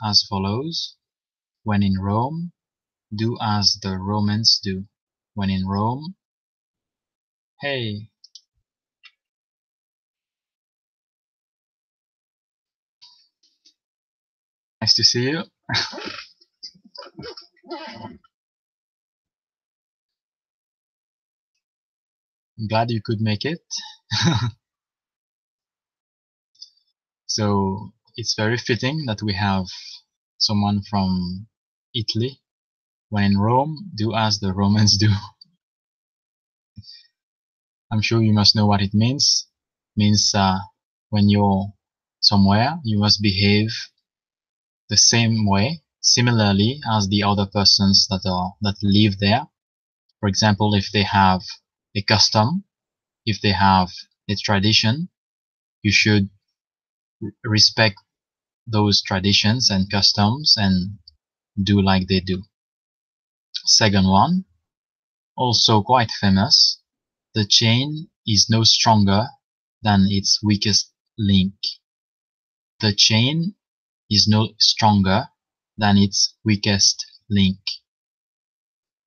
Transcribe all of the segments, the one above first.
as follows. When in Rome, do as the Romans do. When in Rome, hey, nice to see you. I'm glad you could make it. So it's very fitting that we have someone from Italy. When in Rome, do as the Romans do. I'm sure you must know what it means. It means when you're somewhere, you must behave the same way, similarly as the other persons that live there. For example, if they have a custom, if they have a tradition, you should respect those traditions and customs and do like they do. Second one, also quite famous, the chain is no stronger than its weakest link. The chain is no stronger than its weakest link.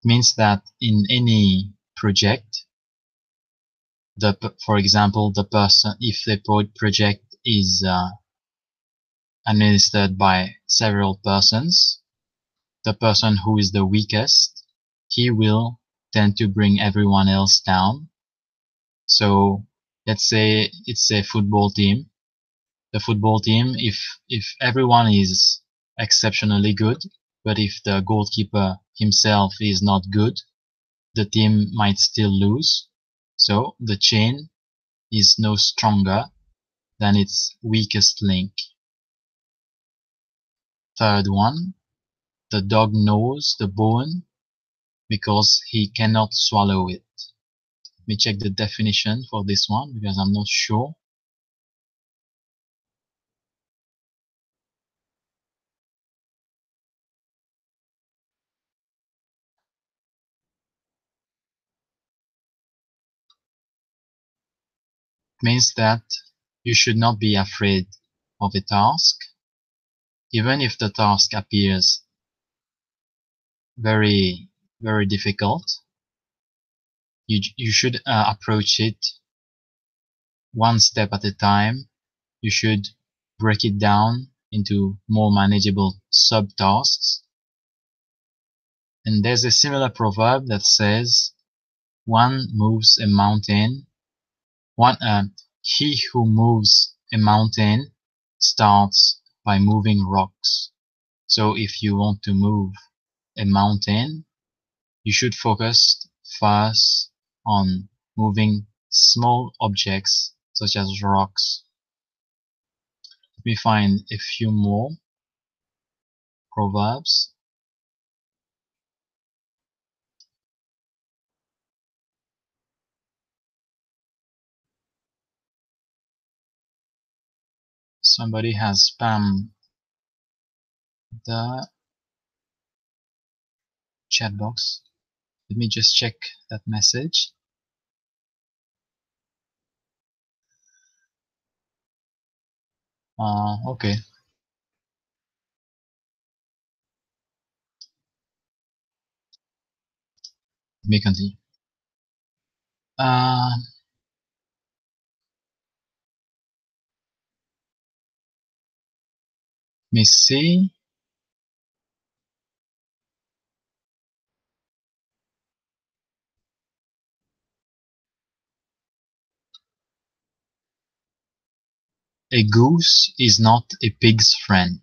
It means that in any project, for example, if the project is administered by several persons, the person who is the weakest, he will tend to bring everyone else down. So let's say it's a football team. The football team, if everyone is exceptionally good, but if the goalkeeper himself is not good, the team might still lose. So the chain is no stronger than its weakest link. Third one, the dog knows the bone because he cannot swallow it. Let me check the definition for this one because I'm not sure. It means that you should not be afraid of a task, even if the task appears very, very difficult. You should approach it one step at a time. You should break it down into more manageable sub-tasks. And there's a similar proverb that says, one moves a mountain, he who moves a mountain starts by moving rocks. So if you want to move a mountain, you should focus first on moving small objects such as rocks. Let me find a few more proverbs. Somebody has spammed the chat box. Let me just check that message. Okay. Let me continue. Let me see. A goose is not a pig's friend.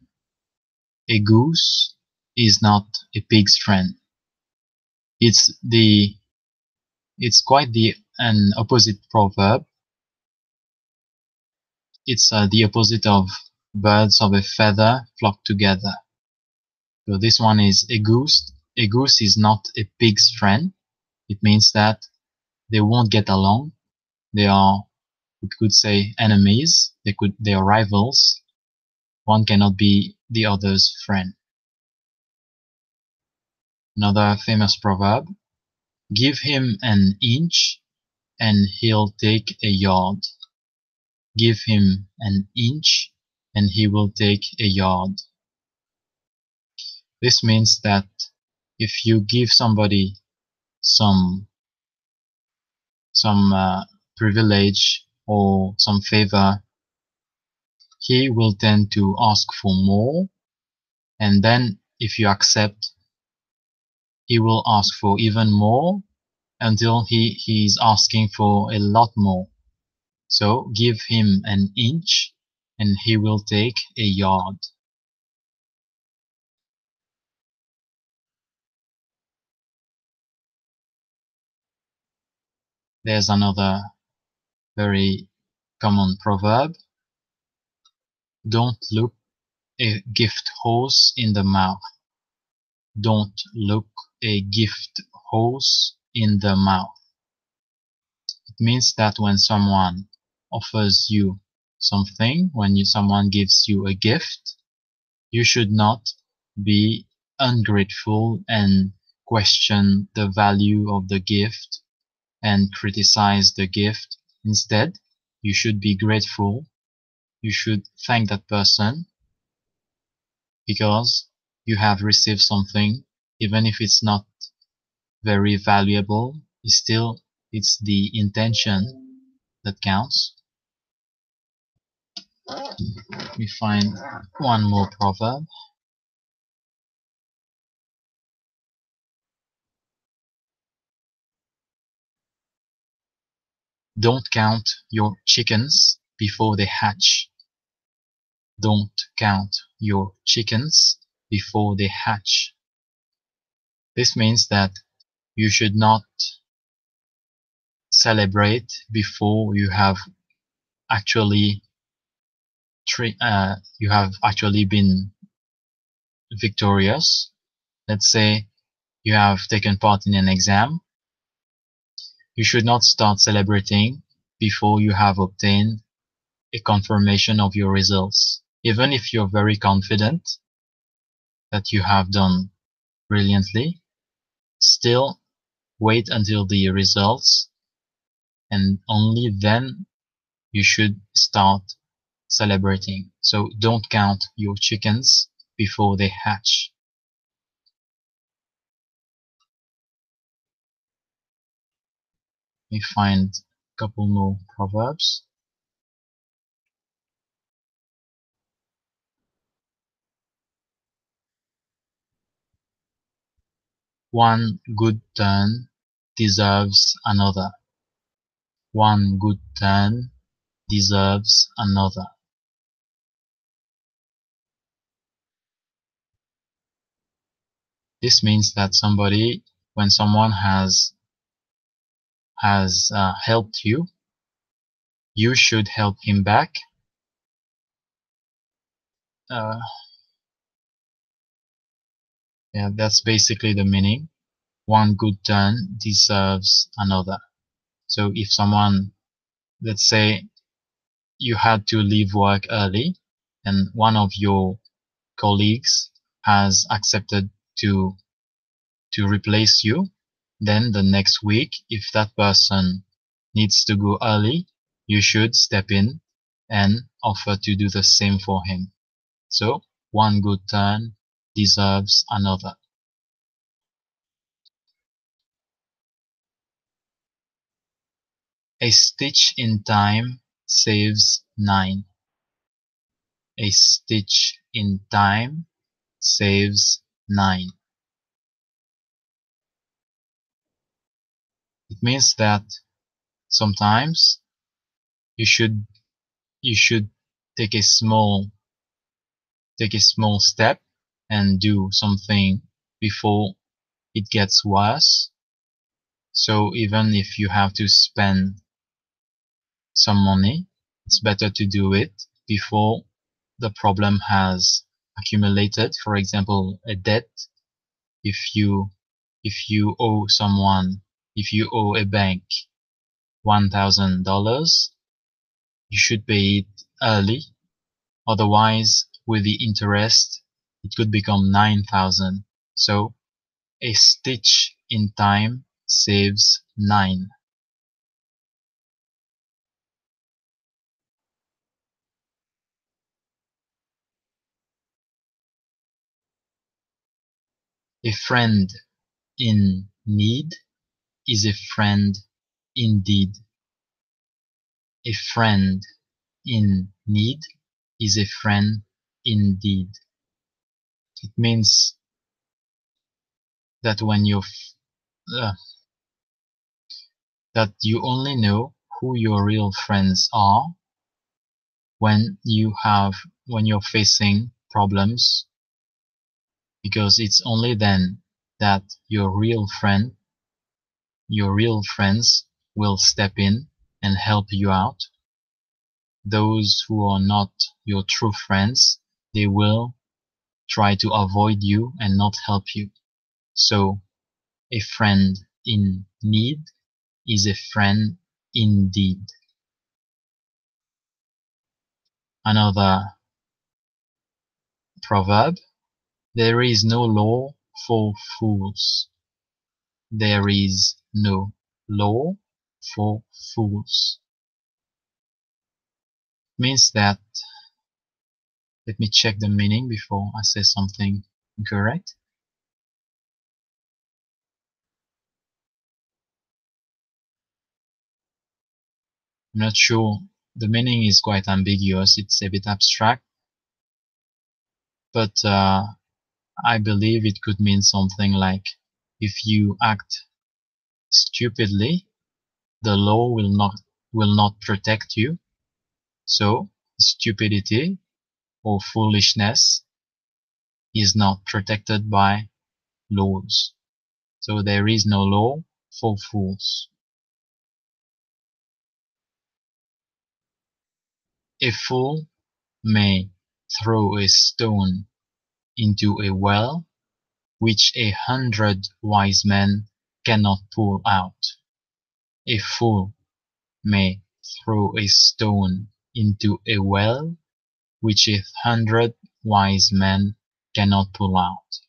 A goose is not a pig's friend. It's quite an opposite proverb. It's the opposite of birds of a feather flock together. So this one is a goose. A goose is not a pig's friend. It means that they won't get along. They are, we could say, enemies. They are rivals. One cannot be the other's friend. Another famous proverb, give him an inch and he'll take a yard. Give him an inch and he will take a yard. This means that if you give somebody some privilege or some favor, he will tend to ask for more, and then if you accept, he will ask for even more until he's asking for a lot more. So give him an inch and he will take a yard. There's another very common proverb. Don't look a gift horse in the mouth. Don't look a gift horse in the mouth. It means that when someone offers you something, when someone gives you a gift, you should not be ungrateful and question the value of the gift and criticize the gift. Instead, you should be grateful. You should thank that person because you have received something, even if it's not very valuable. It's the intention that counts. We find one more proverb. Don't count your chickens before they hatch. Don't count your chickens before they hatch. This means that you should not celebrate before you have actually been victorious. Let's say you have taken part in an exam. You should not start celebrating before you have obtained a confirmation of your results. Even if you're very confident that you have done brilliantly, still wait until the results, and only then you should start celebrating. So don't count your chickens before they hatch. We find a couple more proverbs. One good turn deserves another. One good turn deserves another. This means that when someone has helped you, you should help him back. Uh, yeah, that's basically the meaning. One good turn deserves another. So if someone, let's say you had to leave work early and one of your colleagues has accepted to replace you, then the next week, if that person needs to go early, you should step in and offer to do the same for him. So one good turn deserves another. A stitch in time saves 9. A stitch in time saves 9. It means that sometimes you should take a small step and do something before it gets worse. So even if you have to spend some money, it's better to do it before the problem has accumulated. For example, a debt. If you owe someone, if you owe a bank $1,000, you should pay it early. Otherwise, with the interest, it could become 9,000. So a stitch in time saves 9. A friend in need is a friend indeed. A friend in need is a friend indeed. It means that that you only know who your real friends are when you're facing problems, because it's only then that your real friends will step in and help you out. Those who are not your true friends, they will try to avoid you and not help you. So a friend in need is a friend indeed. Another proverb: there is no law for fools. There is no law for fools. Means that, let me check the meaning before I say something incorrect. I'm not sure. The meaning is quite ambiguous. It's a bit abstract, but I believe it could mean something like, if you act stupidly, the law will not protect you. So stupidity or foolishness is not protected by laws. So there is no law for fools. A fool may throw a stone into a well which 100 wise men cannot pull out. A fool may throw a stone into a well which 100 wise men cannot pull out.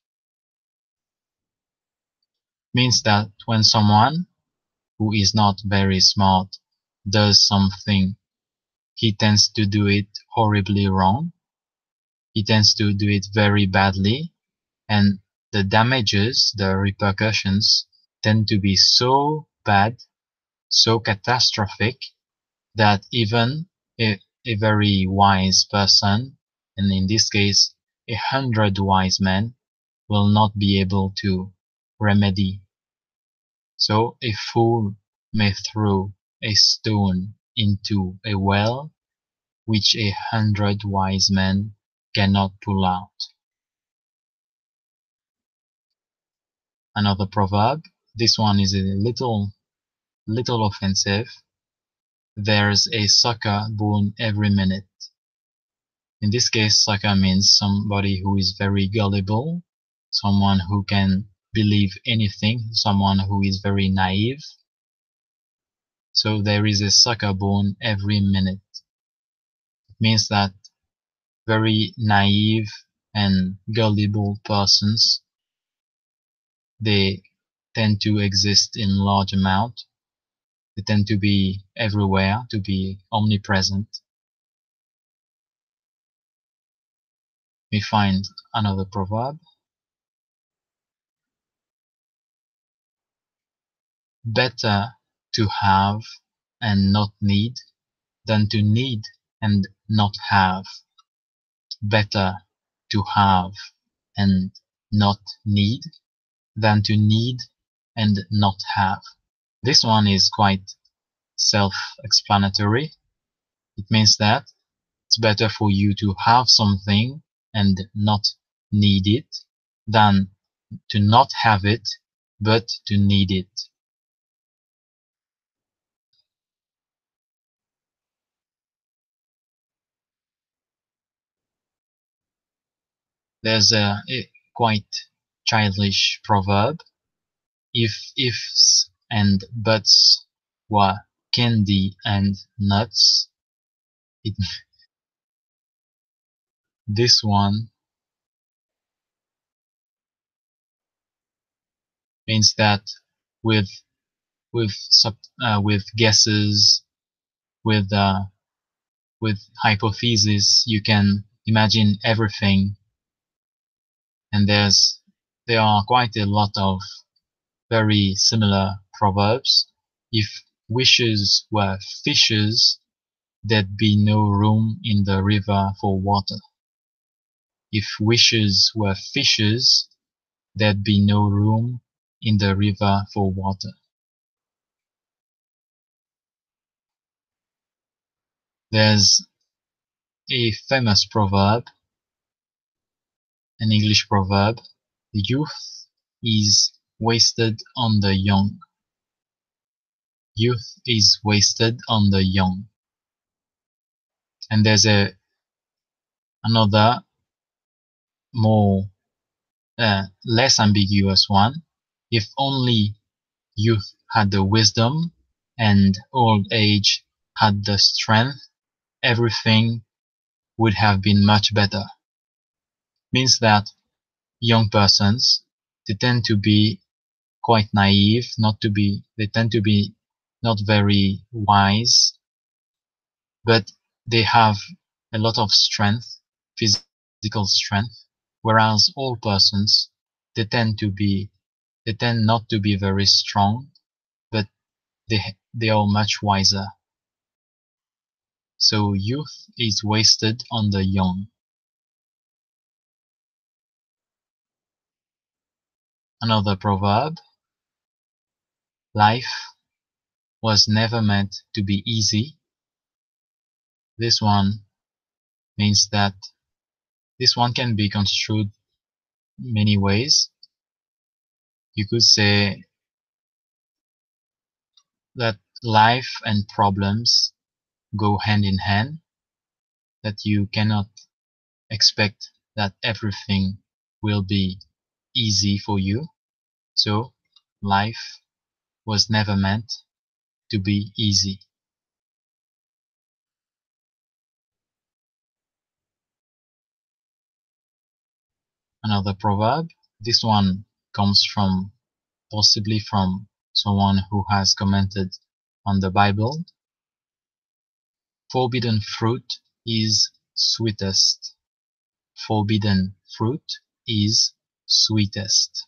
Means that when someone who is not very smart does something, he tends to do it horribly wrong. He tends to do it very badly, and the damages, the repercussions, tend to be so bad, so catastrophic, that even a very wise person, and in this case 100 wise men, will not be able to remedy. So a fool may throw a stone into a well which 100 wise men cannot pull out. Another proverb, this one is a little offensive. There's a sucker born every minute. In this case, sucker means somebody who is very gullible, someone who can believe anything, someone who is very naive. So there is a sucker born every minute. It means that very naive and gullible persons, they tend to exist in large amount. They tend to be everywhere, to be omnipresent. We find another proverb. Better to have and not need than to need and not have. Better to have and not need than to need and not have. This one is quite self-explanatory. It means that it's better for you to have something and not need it than to not have it but to need it. There's a quite childish proverb. If ifs and buts were candy and nuts, it, this one means that with with guesses, with hypotheses, you can imagine everything, and there's there are quite a lot of very similar proverbs. If wishes were fishes, there'd be no room in the river for water. If wishes were fishes, there'd be no room in the river for water. There's a famous proverb, an English proverb: youth is wasted on the young. Youth is wasted on the young. And there's another more less ambiguous one: if only youth had the wisdom and old age had the strength, everything would have been much better. Means that young persons, they tend to be quite naive, they tend to be not very wise, but they have a lot of strength, physical strength, whereas old persons, they tend not to be very strong, but they are much wiser. So youth is wasted on the young. Another proverb: life was never meant to be easy. This one means that this one can be construed many ways. You could say that life and problems go hand in hand, that you cannot expect that everything will be easy for you. So life was never meant to be easy. Another proverb, this one comes from possibly from someone who has commented on the Bible: forbidden fruit is sweetest. Forbidden fruit is sweetest.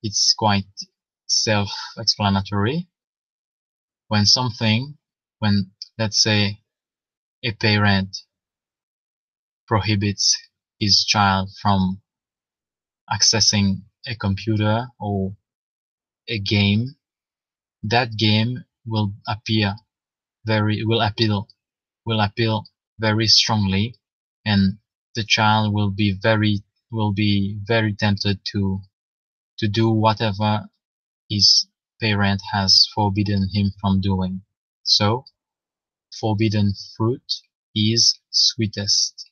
It's quite self-explanatory. When let's say a parent prohibits his child from accessing a computer or a game, that game will appeal very strongly, and the child will be very tempted to do whatever his parent has forbidden him from doing. So forbidden fruit is sweetest.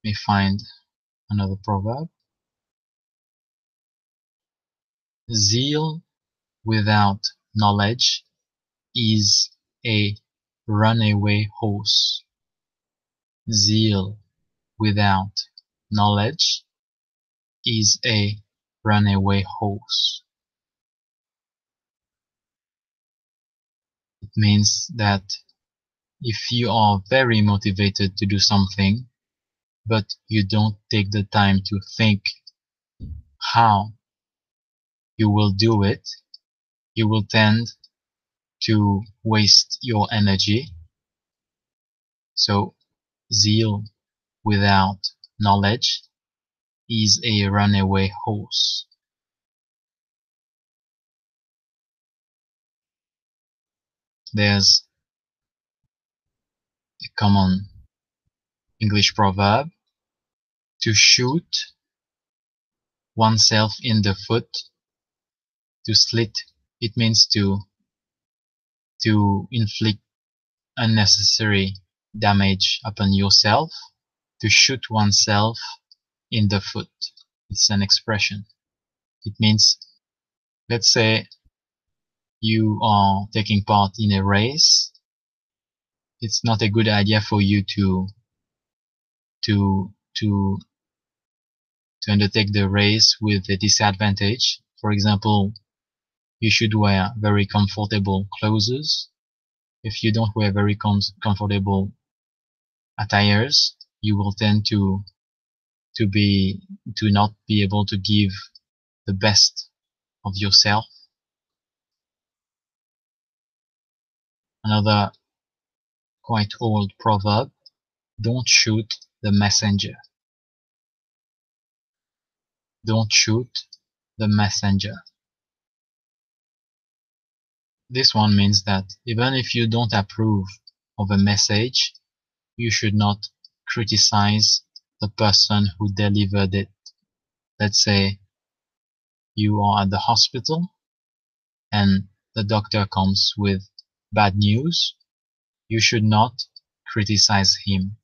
Let me find another proverb. Zeal without knowledge is a runaway horse. Zeal without knowledge is a runaway horse. It means that if you are very motivated to do something, but you don't take the time to think how you will do it, you will tend to waste your energy. So zeal without knowledge is a runaway horse. There's a common English proverb: to shoot oneself in the foot. To slit, it means to inflict unnecessary damage upon yourself. To shoot oneself in the foot, it's an expression. It means, let's say you are taking part in a race. It's not a good idea for you to undertake the race with a disadvantage. For example, You should wear very comfortable clothes. If you don't wear very comfortable attires, you will tend to not be able to give the best of yourself. Another quite old proverb: don't shoot the messenger. Don't shoot the messenger. This one means that even if you don't approve of a message, you should not criticize the person who delivered it. Let's say you are at the hospital and the doctor comes with bad news. You should not criticize him.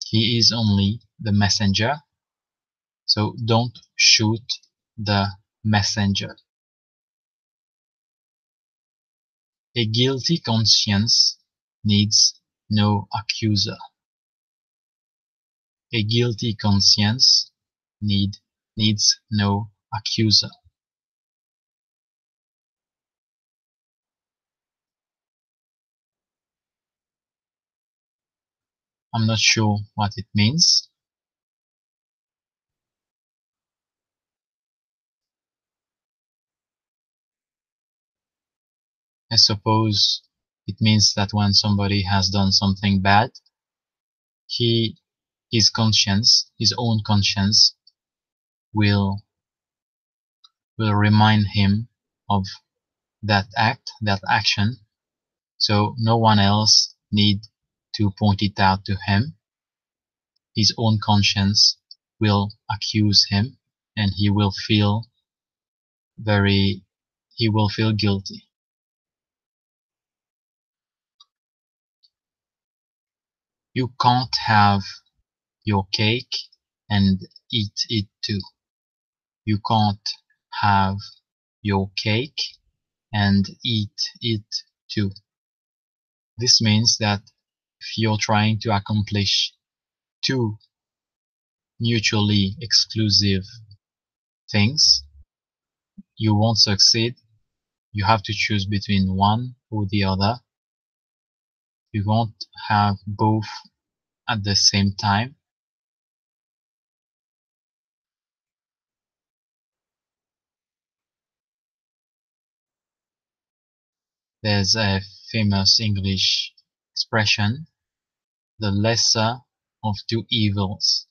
He is only the messenger. So don't shoot the messenger. A guilty conscience needs no accuser. A guilty conscience needs no accuser. I'm not sure what it means. I suppose it means that when somebody has done something bad, his conscience, his own conscience, will remind him of that act, that action, so no one else need to point it out to him. His own conscience will accuse him, and he will feel guilty. You can't have your cake and eat it too. You can't have your cake and eat it too. This means that if you're trying to accomplish two mutually exclusive things, you won't succeed. You have to choose between one or the other. You won't have both at the same time. There's a famous English expression: the lesser of two evils.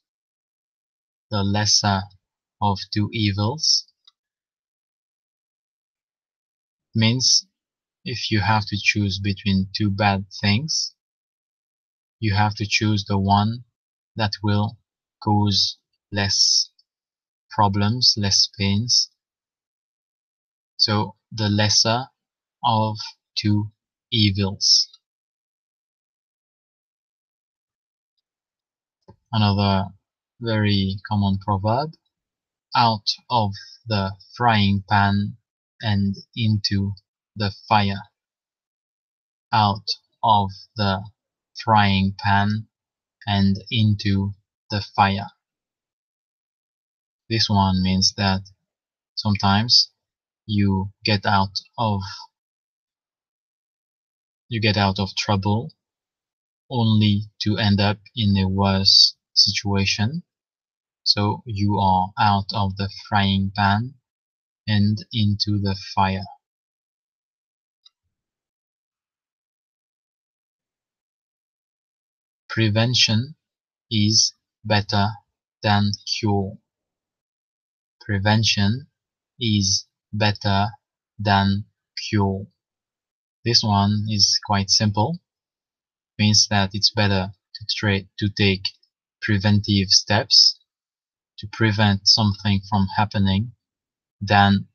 The lesser of two evils means if you have to choose between two bad things, you have to choose the one that will cause less problems, less pains. So the lesser of two evils. Another very common proverb: out of the frying pan and into the fire. Out of the frying pan and into the fire. This one means that sometimes you get out of trouble only to end up in a worse situation. So you are out of the frying pan and into the fire. Prevention is better than cure. Prevention is better than cure. This one is quite simple. Means that it's better to take preventive steps to prevent something from happening than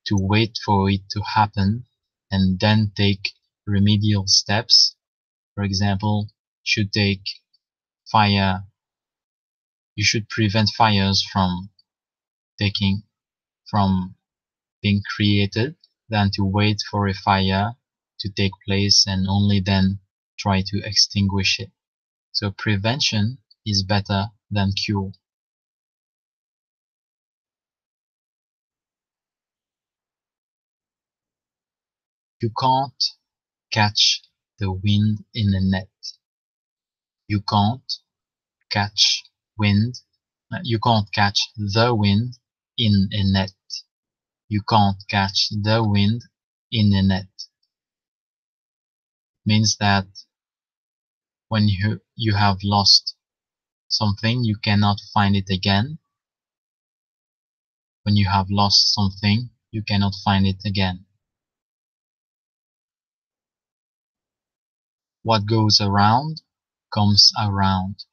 to wait for it to happen and then take remedial steps. For example, you should prevent fires from being created than to wait for a fire to take place and only then try to extinguish it. So prevention is better than cure. You can't catch the wind in a net. You can't catch wind. You can't catch the wind in a net. You can't catch the wind in a net. Means that when you have lost something, you cannot find it again. When you have lost something, you cannot find it again. What goes around comes around.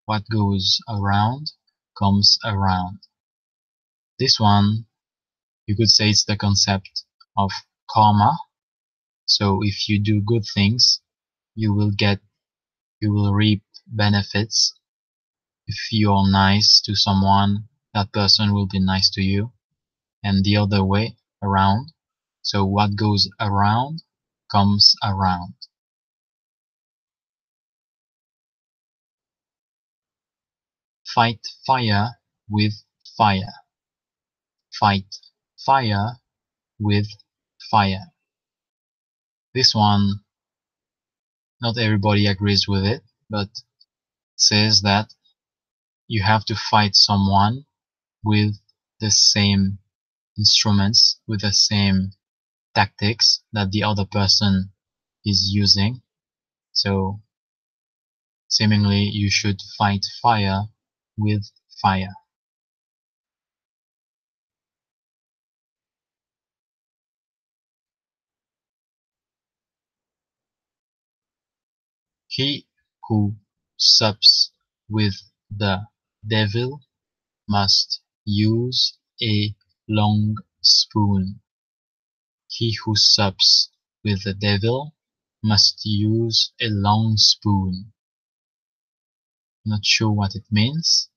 What goes around comes around. This one, you could say it's the concept of karma. So if you do good things, you will reap benefits. If you're nice to someone, that person will be nice to you, and the other way around. So what goes around comes around. Fight fire with fire. Fight fire with fire. This one, not everybody agrees with it, but it says that you have to fight someone with the same instruments, with the same tactics that the other person is using. So seemingly you should fight fire with fire. He who sups with the devil must use a long spoon. He who sups with the devil must use a long spoon. Not sure what it means.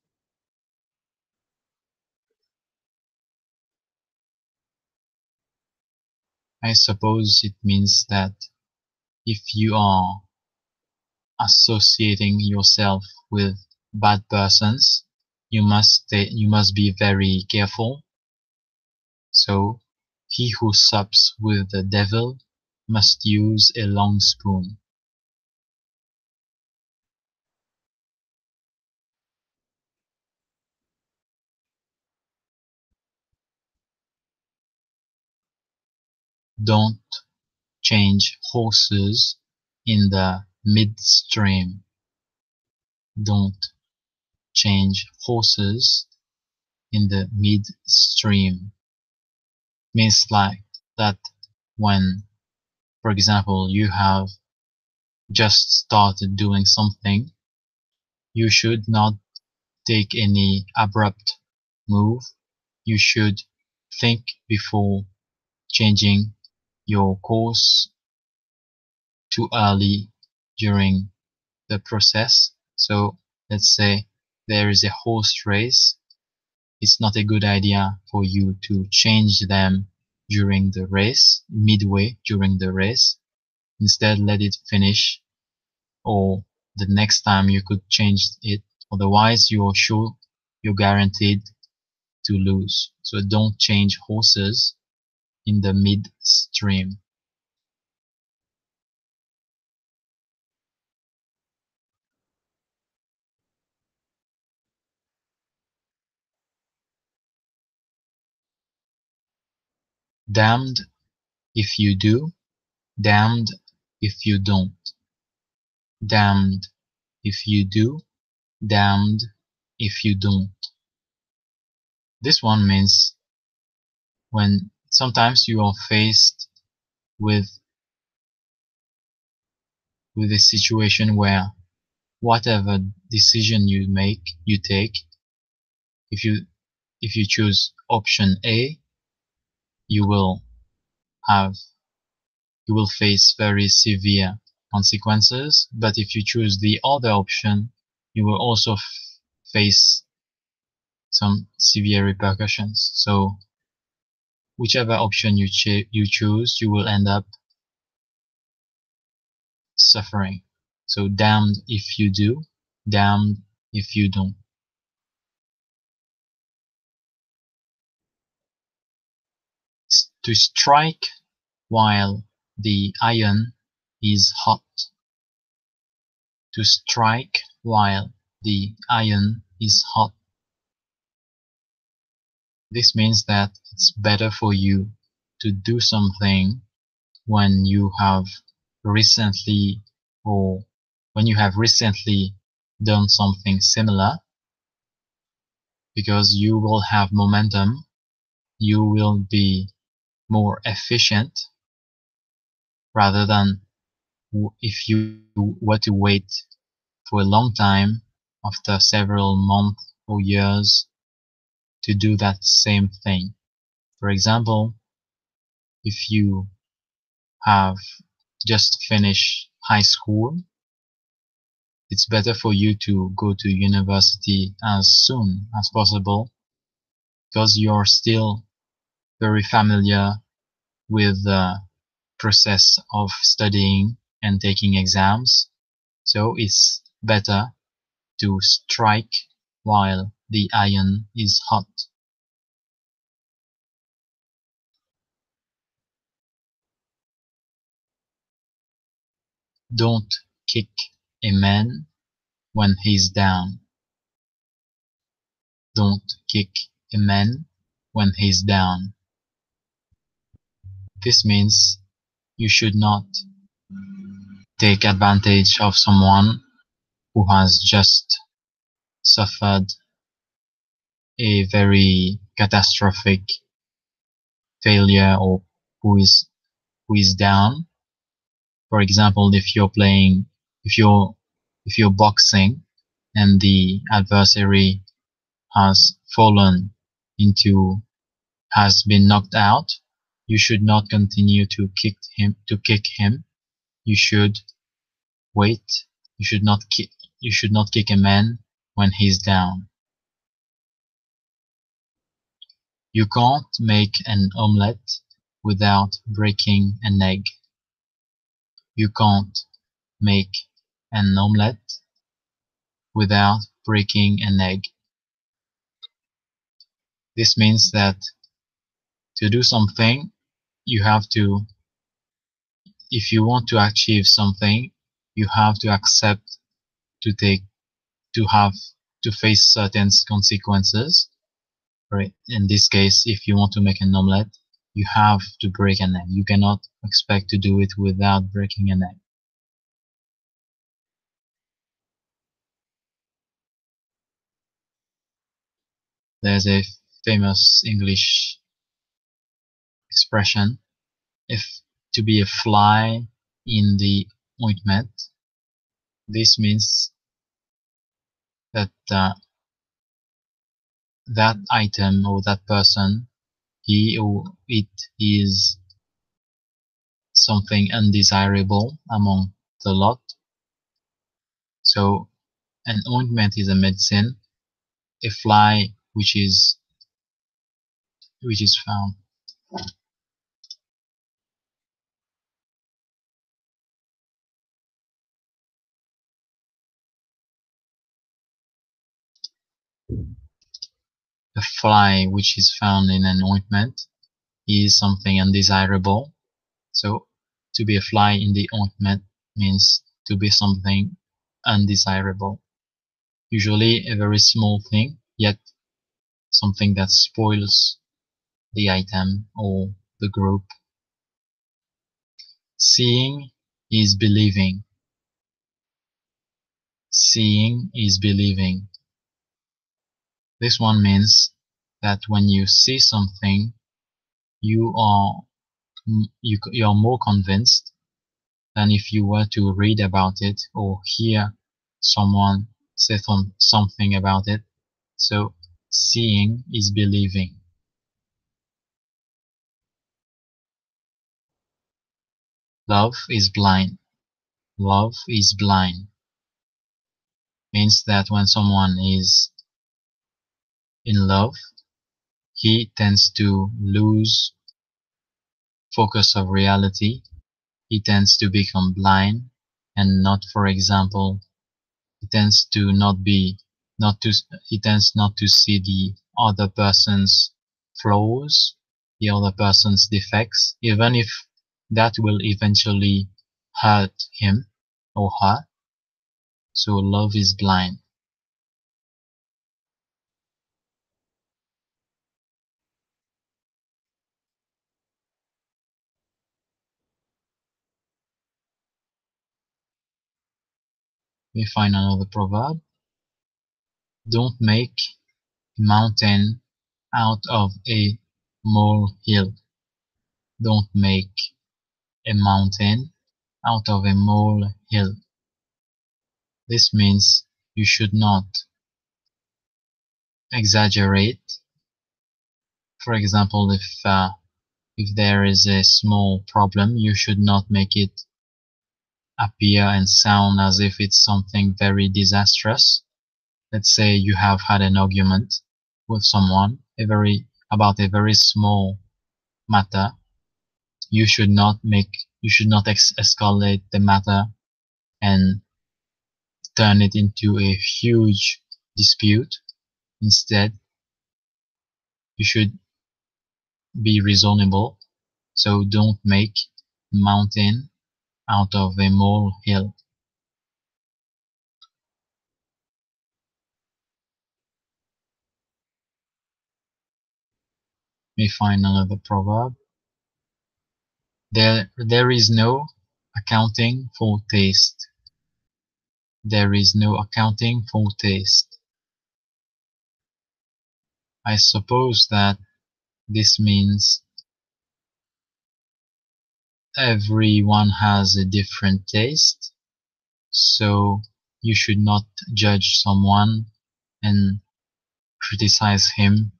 I suppose it means that if you are associating yourself with bad persons, you must be very careful. So, he who sups with the devil must use a long spoon. Don't change horses in the midstream. Don't change horses in the midstream. Means like that when, for example, you have just started doing something, you should not take any abrupt move. You should think before changing your course too early during the process. So let's say there is a horse race. It's not a good idea for you to change them during the race, midway during the race. Instead, let it finish, or the next time you could change it. Otherwise, you're guaranteed to lose. So don't change horses in the midstream. Damned if you do, damned if you don't. Damned if you do, damned if you don't. This one means when sometimes you are faced with a situation where whatever decision you take, if you choose option A, you will have you will face very severe consequences. But if you choose the other option, you will also face some severe repercussions. So whichever option you choose, you will end up suffering. So damned if you do, damned if you don't. To strike while the iron is hot. To strike while the iron is hot. This means that it's better for you to do something when you have recently or when you have recently done something similar, because you will have momentum, you will be more efficient, rather than if you were to wait for a long time after several months or years to do that same thing. For example, if you have just finished high school, it's better for you to go to university as soon as possible, because you're still very familiar with the process of studying and taking exams. So it's better to strike while the iron is hot. Don't kick a man when he's down. Don't kick a man when he's down. This means you should not take advantage of someone who has just suffered a very catastrophic failure, or who is down. For example, if you're boxing and the adversary has fallen into has been knocked out, you should not continue to kick him. You should wait. You should not kick a man when he's down. You can't make an omelette without breaking an egg. You can't make an omelette without breaking an egg. This means that to do something, you have to, if you want to achieve something, you have to accept to have to face certain consequences. Right? In this case, if you want to make an omelette, you have to break an egg. You cannot expect to do it without breaking an egg. There's a famous English expression, if to be a fly in the ointment. This means that that item or that person, he or it is something undesirable among the lot. So an ointment is a medicine. A fly which is found. A fly which is found in an ointment is something undesirable. So to be a fly in the ointment means to be something undesirable. Usually a very small thing, yet something that spoils the item or the group. Seeing is believing. Seeing is believing. This one means that when you see something, you are more convinced than if you were to read about it or hear someone say something about it. So seeing is believing. Love is blind. Love is blind means that when someone is in love, he tends to lose focus of reality. He tends to become blind and not, for example, he tends not to see the other person's flaws, the other person's defects, even if that will eventually hurt him or her. So love is blind. We find another proverb. Don't make a mountain out of a molehill. Don't make a mountain out of a molehill. This means you should not exaggerate. For example, if there is a small problem, you should not make it appear and sound as if it's something very disastrous. Let's say you have had an argument with someone about a very small matter. You should not escalate the matter and turn it into a huge dispute. Instead, you should be reasonable. So don't make a mountain out of a molehill. We find another proverb. There is no accounting for taste. There is no accounting for taste. I suppose that this means everyone has a different taste, so you should not judge someone and criticize him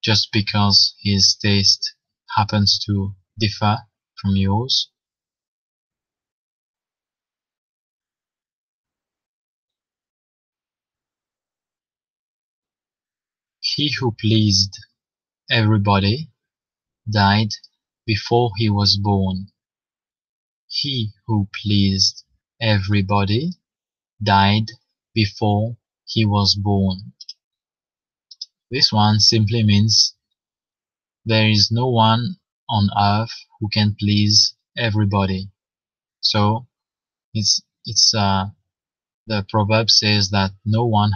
just because his taste happens to differ from yours. He who pleased everybody died before he was born. He who pleased everybody died before he was born. This one simply means there is no one on earth who can please everybody. So it's the proverb says that no one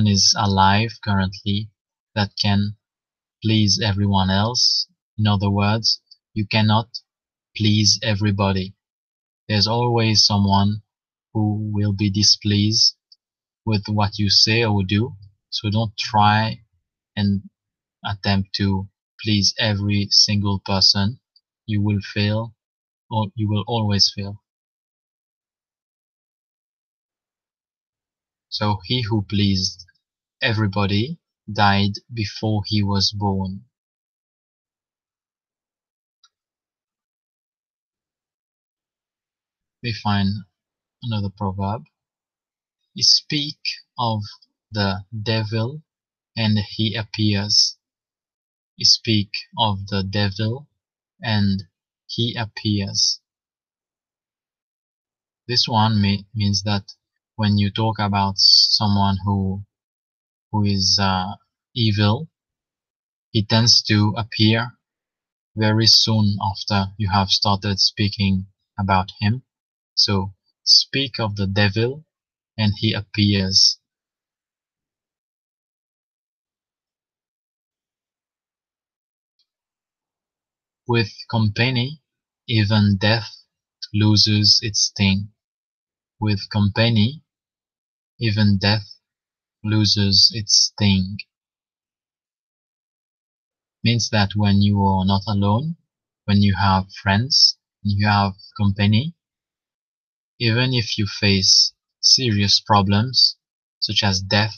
is alive currently that can please everyone else. In other words, you cannot please everybody. There's always someone who will be displeased with what you say or do. So don't try and attempt to please every single person. You will fail, or you will always fail. So he who pleased everybody died before he was born. We find another proverb. Speak of the devil and he appears. Speak of the devil and he appears. This one means that when you talk about someone who is evil, he tends to appear very soon after you have started speaking about him. So speak of the devil and he appears. With company, even death loses its sting. With company, even death loses its sting. Means that when you are not alone, when you have friends, when you have company, even if you face serious problems such as death,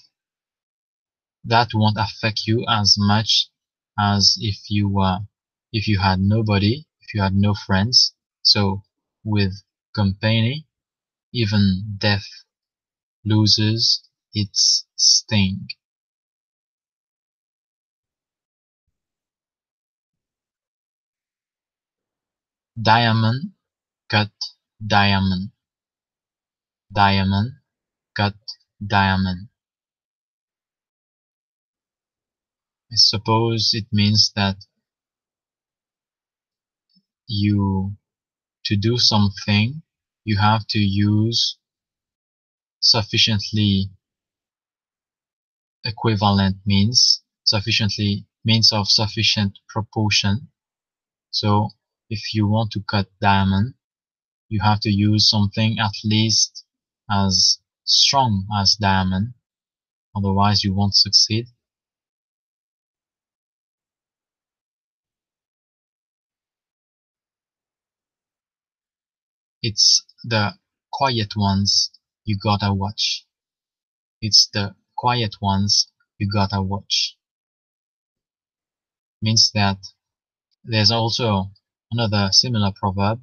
that won't affect you as much as if you had nobody, if you had no friends. So with company, even death loses its sting. Diamond cut diamond. Diamond cut diamond. I suppose it means that to do something, you have to use sufficiently equivalent means, means of sufficient proportion. So if you want to cut diamond, you have to use something at least as strong as diamond, otherwise you won't succeed. It's the quiet ones you gotta watch. It's the quiet ones you gotta watch. Means that there's also another similar proverb,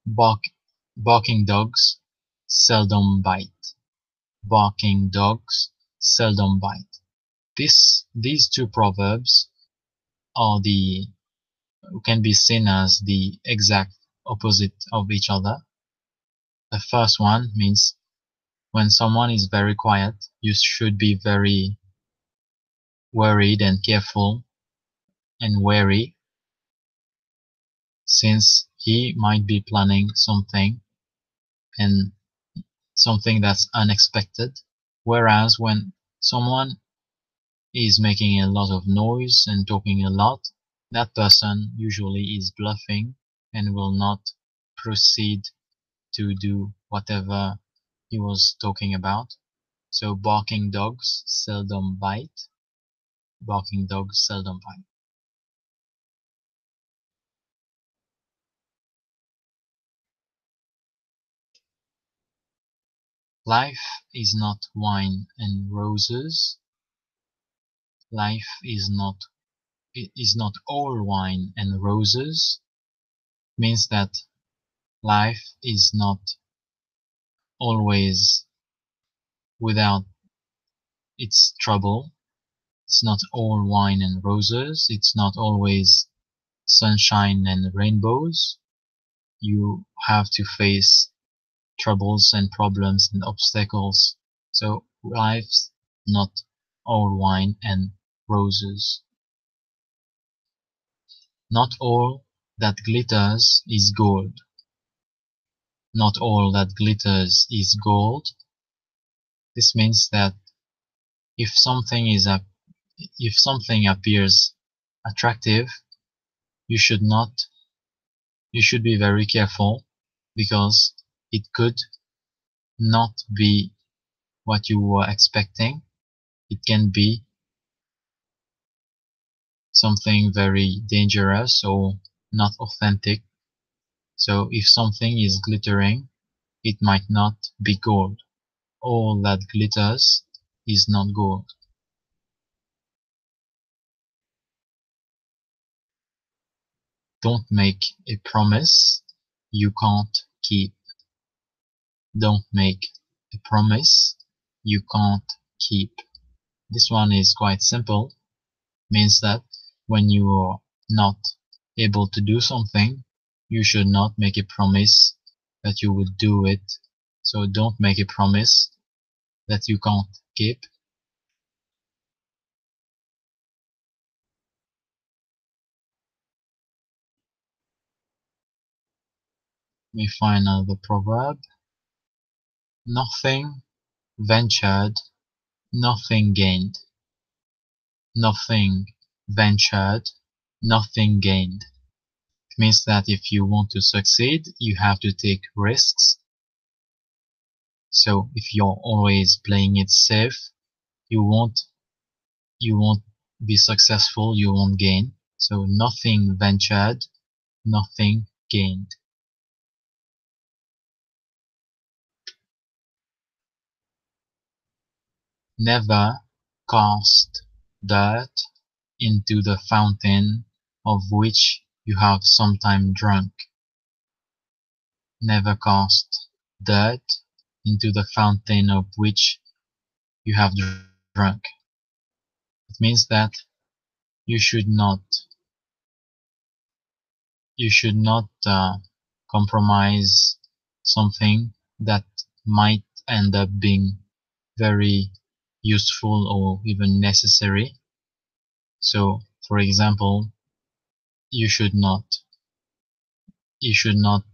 barking dogs seldom bite. Barking dogs seldom bite. These two proverbs are can be seen as the exact opposite of each other. The first one means when someone is very quiet, you should be very worried and careful and wary, since he might be planning something and something that's unexpected. Whereas when someone is making a lot of noise and talking a lot, that person usually is bluffing and will not proceed to do whatever he was talking about. So barking dogs seldom bite. Barking dogs seldom bite. Life is not wine and roses. Life is not all wine and roses. Means that life is not always without its trouble. It's not all wine and roses. It's not always sunshine and rainbows. You have to face troubles and problems and obstacles. So life's not all wine and roses. Not all that glitters is gold. Not all that glitters is gold. This means that if something appears attractive, you should be very careful, because it could not be what you were expecting. It can be something very dangerous or not authentic. So if something is glittering, it might not be gold. All that glitters is not gold. Don't make a promise you can't keep. Don't make a promise you can't keep. This one is quite simple. Means that when you are not able to do something, you should not make a promise that you would do it. So don't make a promise that you can't keep. We find another proverb. Nothing ventured, nothing gained. Nothing ventured, nothing gained. It means that if you want to succeed, you have to take risks. So if you're always playing it safe, you won't be successful, you won't gain. So nothing ventured, nothing gained. Never cast dirt into the fountain of which you have sometime drunk. Never cast dirt into the fountain of which you have drunk. It means that you should not compromise something that might end up being very useful or even necessary. So, for example, you should not you should not,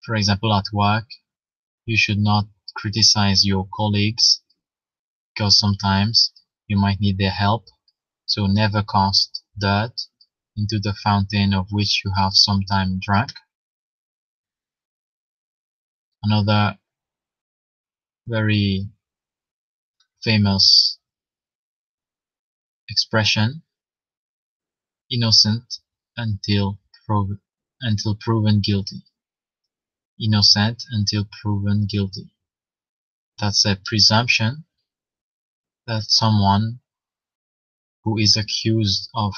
for example, at work, you should not criticize your colleagues because sometimes you might need their help. So never cast dirt into the fountain of which you have sometime drunk. Another very famous expression, innocent until proven guilty. Innocent until proven guilty. That's a presumption that someone who is accused of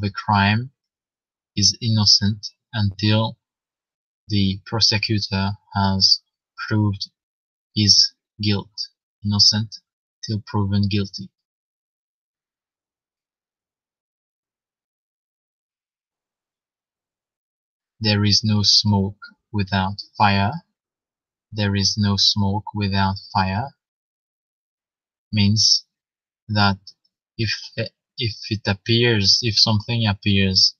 a crime is innocent until the prosecutor has proved his guilt. Innocent till proven guilty. There is no smoke without fire. There is no smoke without fire means that if something appears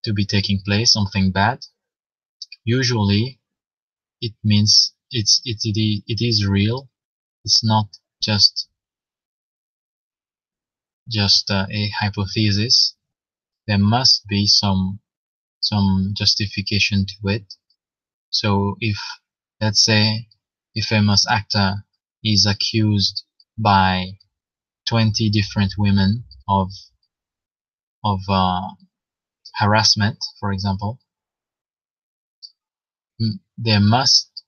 to be taking place, something bad, usually it means it is real. It's not just a hypothesis. There must be some justification to it. So if, let's say, a famous actor is accused by 20 different women of harassment, for example, there must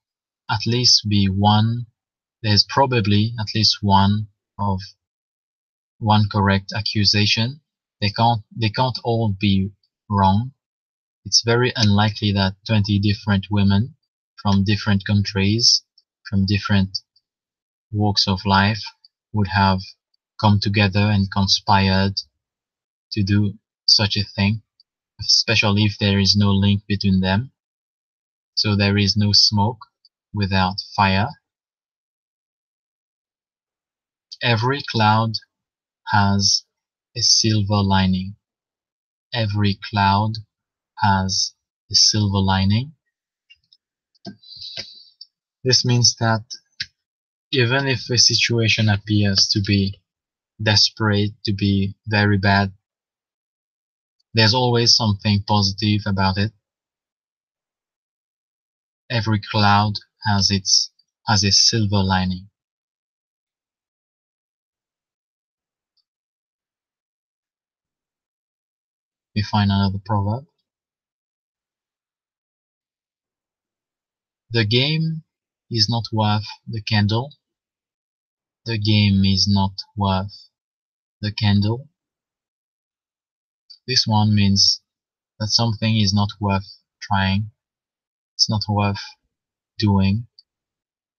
at least be one. There's probably at least one correct accusation. They can't all be wrong. It's very unlikely that 20 different women from different countries, from different walks of life, would have come together and conspired to do such a thing, especially if there is no link between them. So there is no smoke without fire. Every cloud has a silver lining. Every cloud has a silver lining. This means that even if a situation appears to be desperate, to be very bad, there's always something positive about it. Every cloud has a silver lining. We find another proverb. The game is not worth the candle. The game is not worth the candle. This one means that something is not worth trying. It's not worth doing.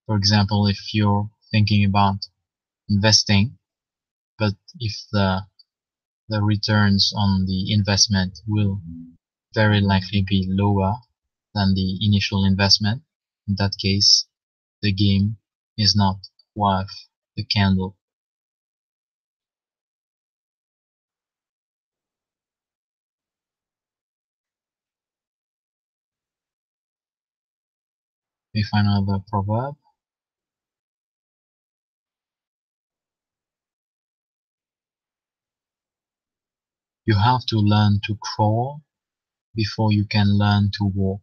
For example, if you're thinking about investing, but if the returns on the investment will very likely be lower than the initial investment, in that case, the game is not worth the candle. We find another proverb. You have to learn to crawl before you can learn to walk.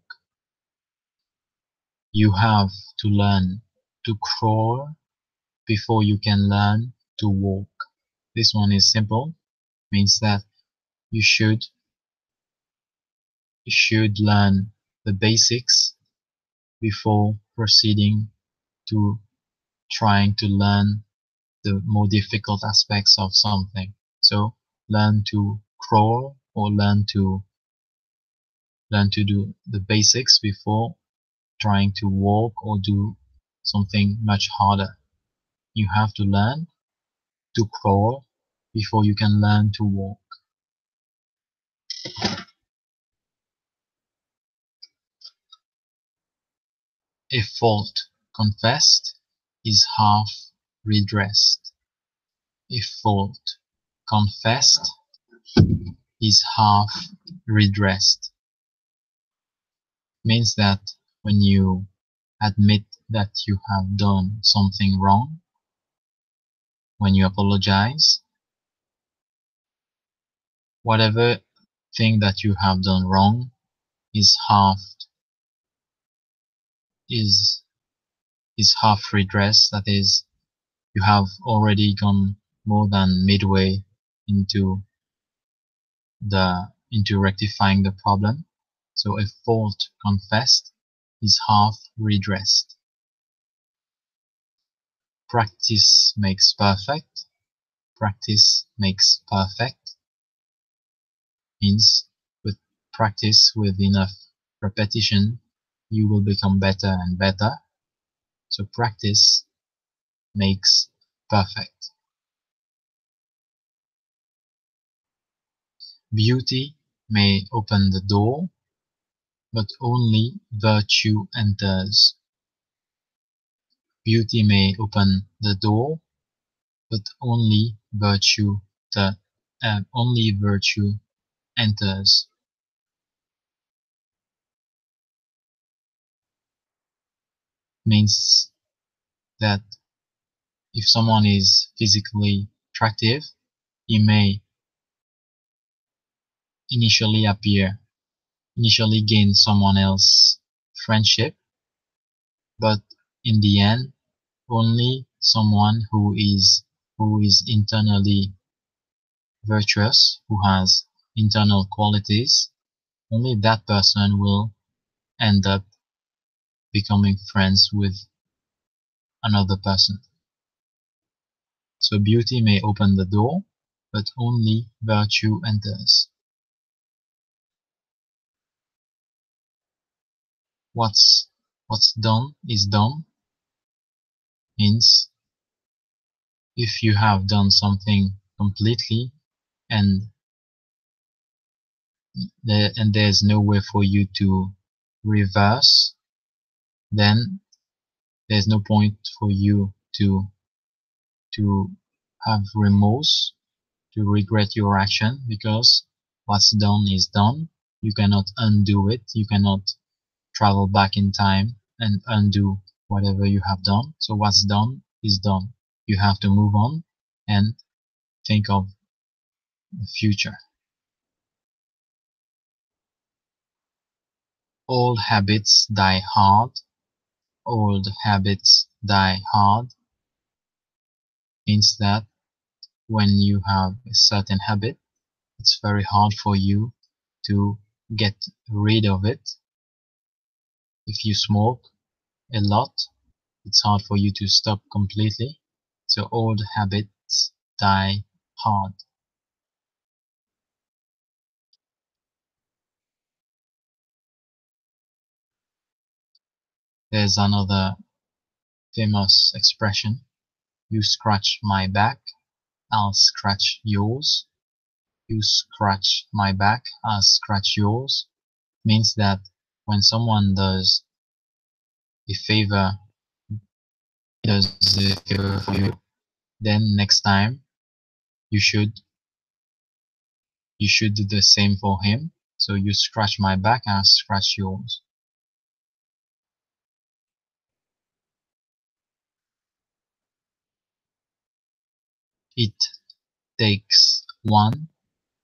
You have to learn to crawl before you can learn to walk. This one is simple, means that you should learn the basics before proceeding to trying to learn the more difficult aspects of something. So learn to crawl or learn to do the basics before trying to walk or do something much harder. You have to learn to crawl before you can learn to walk. A fault confessed is half redressed. A fault confessed is half redressed. Means that when you admit that you have done something wrong, when you apologize, whatever thing that you have done wrong is half redressed. That is, you have already gone more than midway into rectifying the problem. So a fault confessed is half redressed. Practice makes perfect. Practice makes perfect means with practice, with enough repetition, you will become better and better. So practice makes perfect. Beauty may open the door, but only virtue enters. Beauty may open the door, but only virtue enters. Means that if someone is physically attractive, he may initially gain someone else's friendship, but in the end, only someone who is internally virtuous, who has internal qualities, only that person will end up becoming friends with another person. So beauty may open the door, but only virtue enters. What's done is done means if you have done something completely and there's no way for you to reverse, then there's no point for you to have remorse, to regret your action, because what's done is done. You cannot undo it. You cannot travel back in time and undo whatever you have done. So what's done is done. You have to move on and think of the future. Old habits die hard. Old habits die hard means that when you have a certain habit, it's very hard for you to get rid of it. If you smoke a lot, it's hard for you to stop completely. So old habits die hard. There's another famous expression: you scratch my back, I'll scratch yours. You scratch my back, I'll scratch yours. Means that when someone does a favor for you, then next time you should do the same for him. So you scratch my back, I'll scratch yours. It takes one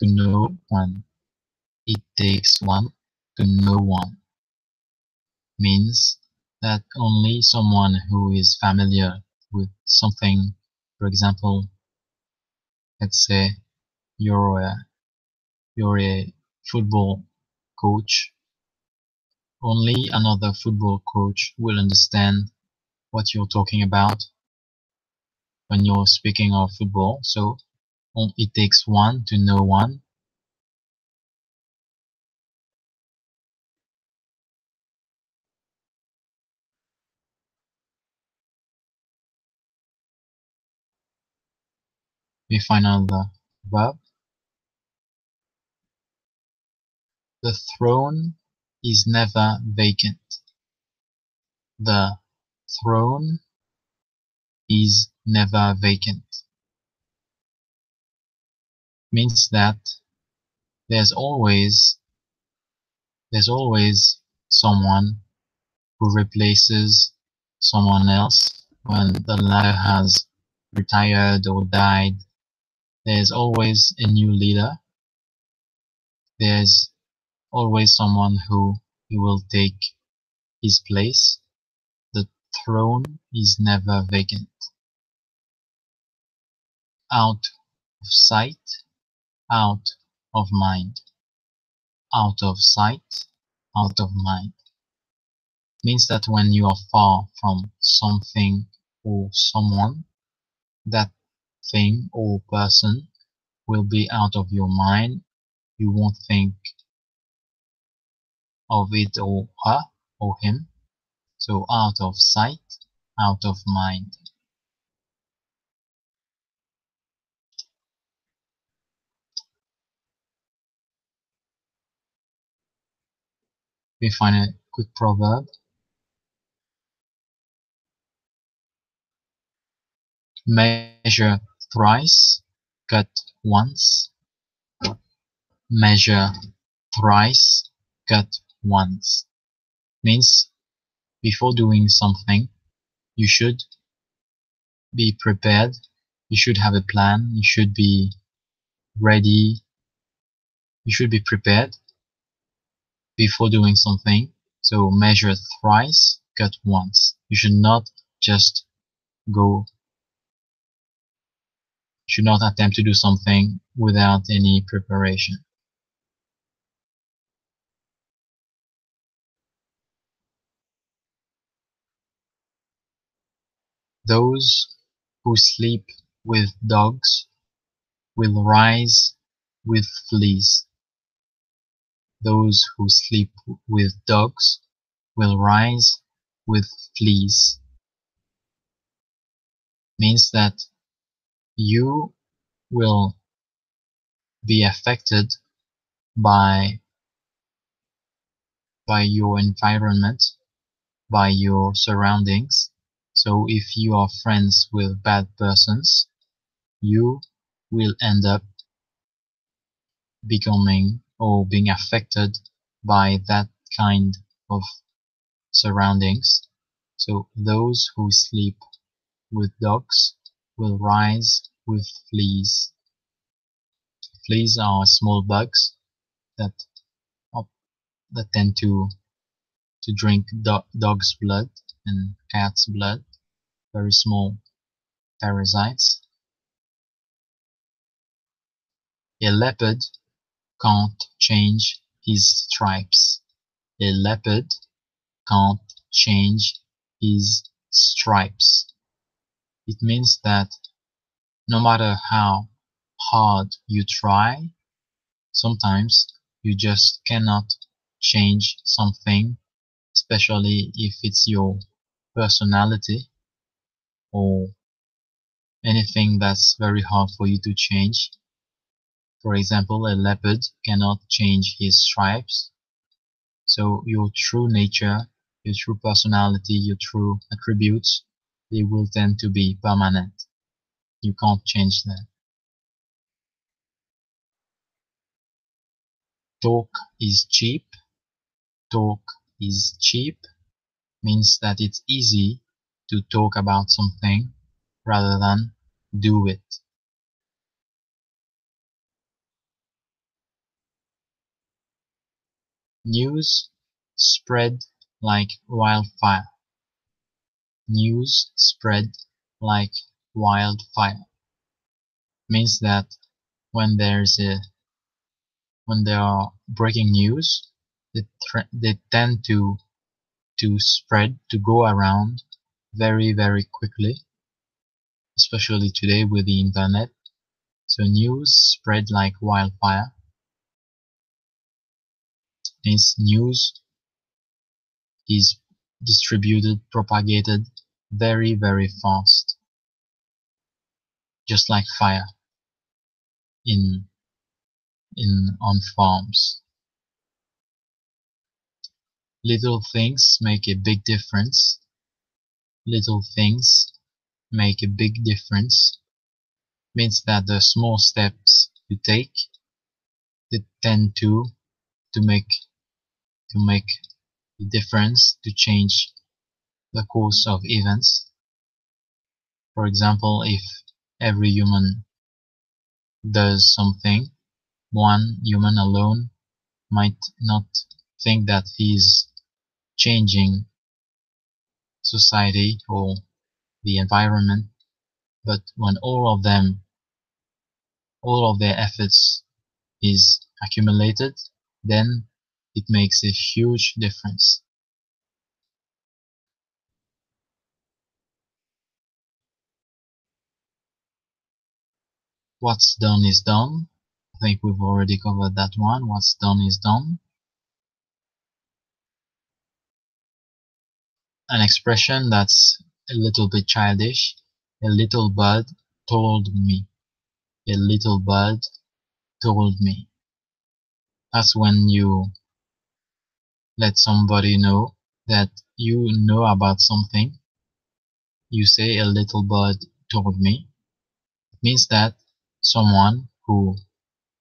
to know one. It takes one to know one means that only someone who is familiar with something, for example, let's say you're a football coach, only another football coach will understand what you're talking about when you're speaking of football. So it takes one to know one. We find another verb. The throne is never vacant. The throne is never vacant. Means that there's always someone who replaces someone else when the latter has retired or died. There's always a new leader. There's always someone who will take his place. The throne is never vacant. Out of sight, out of mind. Out of sight, out of mind. Means that when you are far from something or someone, that thing or person will be out of your mind. You won't think of it or her or him. So out of sight, out of mind. We find a quick proverb. Measure thrice, cut once. Measure thrice, cut once. Means before doing something, you should be prepared. You should have a plan. You should be ready. You should be prepared before doing something. So measure thrice, cut once. You should not just go, should not attempt to do something without any preparation. Those who sleep with dogs will rise with fleas. Those who sleep with dogs will rise with fleas. Means that you will be affected by your environment, by your surroundings. So if you are friends with bad persons, you will end up becoming or being affected by that kind of surroundings. So those who sleep with dogs will rise with fleas. Fleas are small bugs that tend to drink dog's blood and cat's blood. Very small parasites. A leopard can't change his stripes. A leopard can't change his stripes. It means that no matter how hard you try, sometimes you just cannot change something, especially if it's your personality or anything that's very hard for you to change. For example, a leopard cannot change his stripes. So your true nature, your true personality, your true attributes, they will tend to be permanent. You can't change them. Talk is cheap. Talk is cheap means that it's easy to talk about something rather than do it. News spread like wildfire. News spread like wildfire means that when there are breaking news, they tend to spread, to go around very, very quickly, especially today with the internet. So news spread like wildfire. This news is distributed, propagated very, very fast, just like fire in on farms. Little things make a big difference. Little things make a big difference means that the small steps you take they tend to make the difference, to change the course of events. For example, if every human does something, one human alone might not think that he's changing society or the environment, but when all of them, all of their efforts is accumulated, then it makes a huge difference. What's done is done. I think we've already covered that one. What's done is done. An expression that's a little bit childish. A little bird told me. A little bird told me. That's when you let somebody know that you know about something. You say a little bird told me. It means that someone who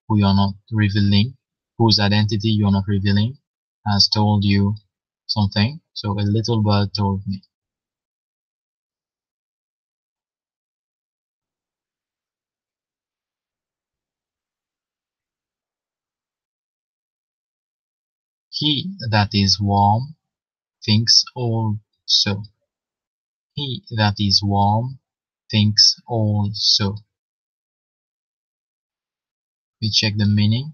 you're not revealing, whose identity you're not revealing, has told you something. So a little bird told me. He that is warm thinks also. He that is warm thinks also. We check the meaning.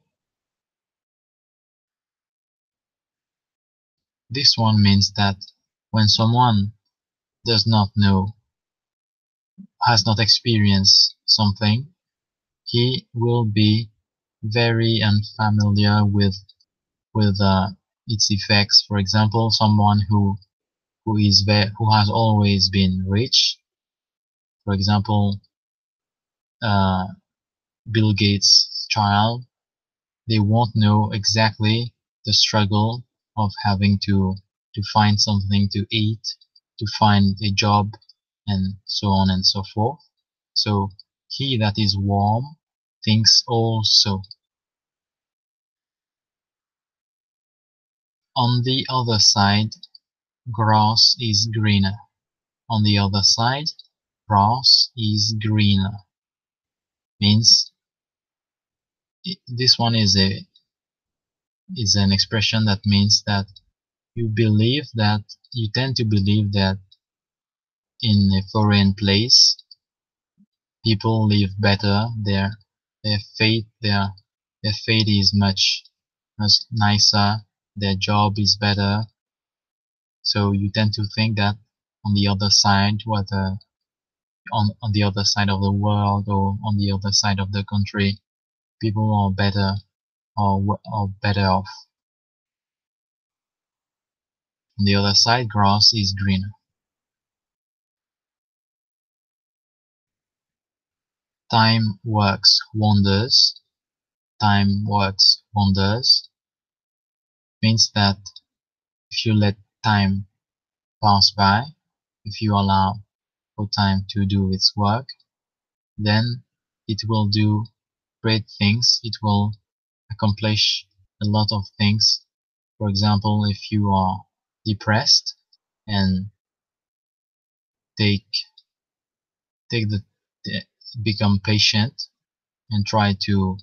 This one means that when someone does not know, has not experienced something, he will be very unfamiliar with its effects. For example, someone who has always been rich. For example, uh, Bill Gates' child, they won't know exactly the struggle of having to find something to eat, to find a job, and so on and so forth. So he that is warm thinks also. On the other side, grass is greener. On the other side, grass is greener. Means this one is an expression that means that you tend to believe that in a foreign place people live better. Their fate their fate is much nicer. Their job is better. So you tend to think that on the other side, whether on the other side of the world or on the other side of the country, people are better or better off. On the other side, grass is greener. Time works wonders. Time works wonders means that if you let time pass by, if you allow for time to do its work, then it will do great things. It will accomplish a lot of things. For example, if you are depressed and take take the become patient and try to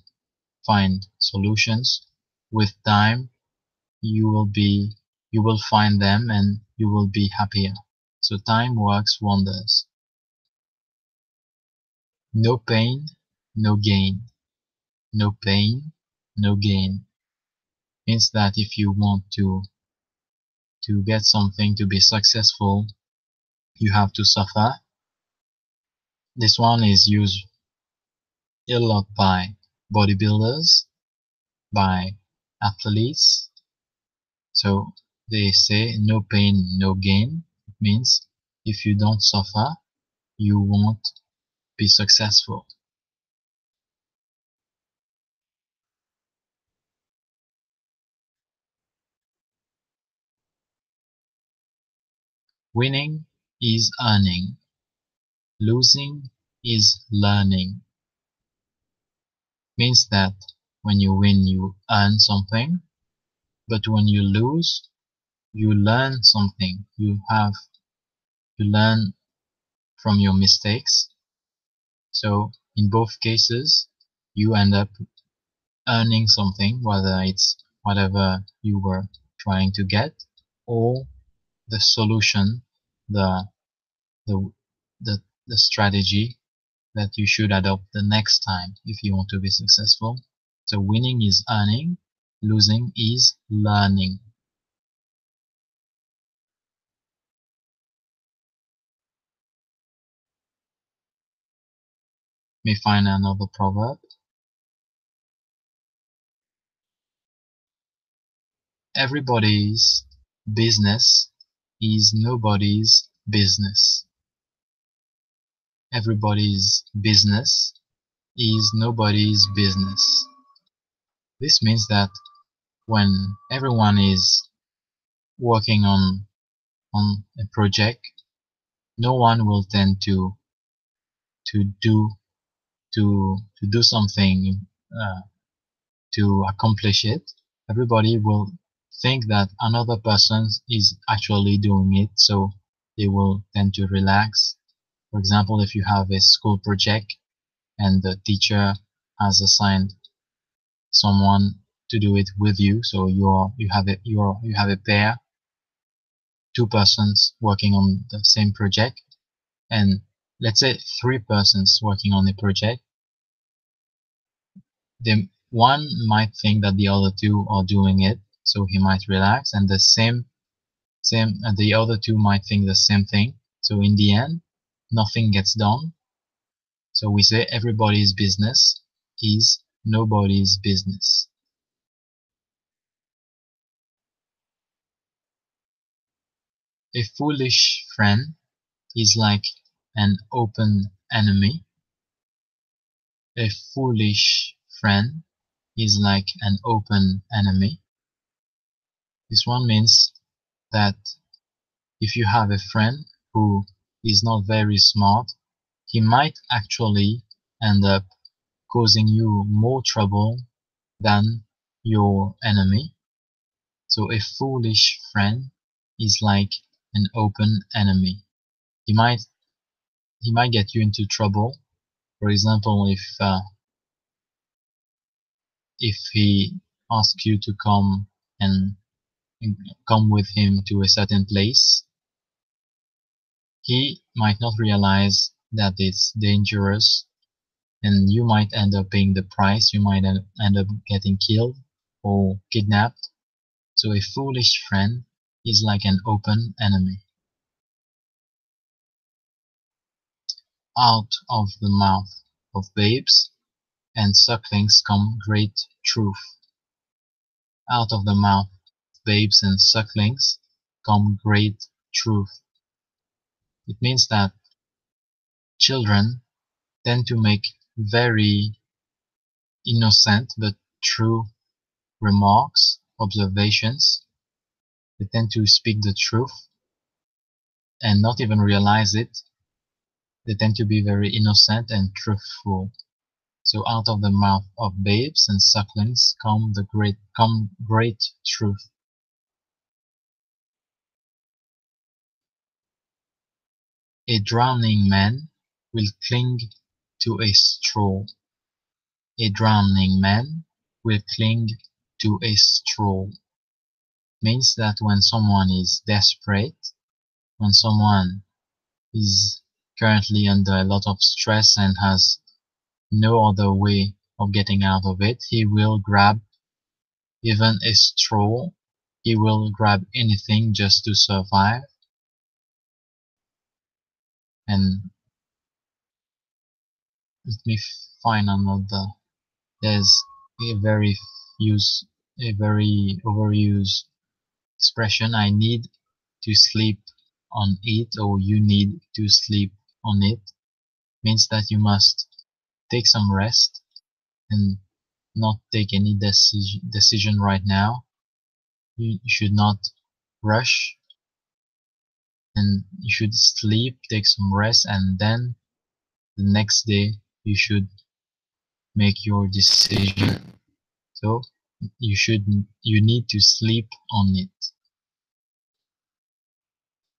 find solutions, with time you will find them and you will be happier. So time works wonders. No pain, no gain. No pain, no gain means that if you want to get something, to be successful, you have to suffer. This one is used a lot by bodybuilders, by athletes. So they say no pain, no gain. It means if you don't suffer, you won't be successful. Winning is earning. Losing is learning. Means that when you win, you earn something, but when you lose, you learn something. You learn from your mistakes. So in both cases, you end up earning something, whether it's whatever you were trying to get, or the solution, the the the strategy that you should adopt the next time if you want to be successful. So winning is earning, losing is learning. Let me find another proverb. Everybody's business is nobody's business. Everybody's business is nobody's business. This means that when everyone is working on a project, no one will tend to do to do something to accomplish it. Everybody will think that another person is actually doing it, so they will tend to relax. For example, if you have a school project and the teacher has assigned someone to do it with you, so you have a pair, two persons working on the same project, and let's say three persons working on a project. The one might think that the other two are doing it, so he might relax, and the other two might think the same thing. So in the end, nothing gets done. So we say everybody's business is nobody's business. A foolish friend is like an open enemy. A foolish friend is like an open enemy. This one means that if you have a friend who is not very smart, he might actually end up causing you more trouble than your enemy. So a foolish friend is like an open enemy. He might get you into trouble. For example, if he asks you to come with him to a certain place, he might not realize that it's dangerous, and you might end up paying the price. You might end up getting killed or kidnapped. So a foolish friend is like an open enemy. Out of the mouth of babes and sucklings come great truth. Out of the mouth of babes and sucklings come great truth. It means that children tend to make very innocent but true remarks, observations. They tend to speak the truth and not even realize it. They tend to be very innocent and truthful. So out of the mouth of babes and sucklings come great truth. A drowning man will cling to a straw. A drowning man will cling to a straw. Means that when someone is desperate, when someone is currently under a lot of stress and has no other way of getting out of it, he will grab even a straw. He will grab anything just to survive. And let me find another. There's a very overused expression. I need to sleep on it, or you need to sleep on it. Means that you must take some rest and not take any decision right now. You should not rush, and you should sleep, take some rest, and then the next day you should make your decision. So you need to sleep on it.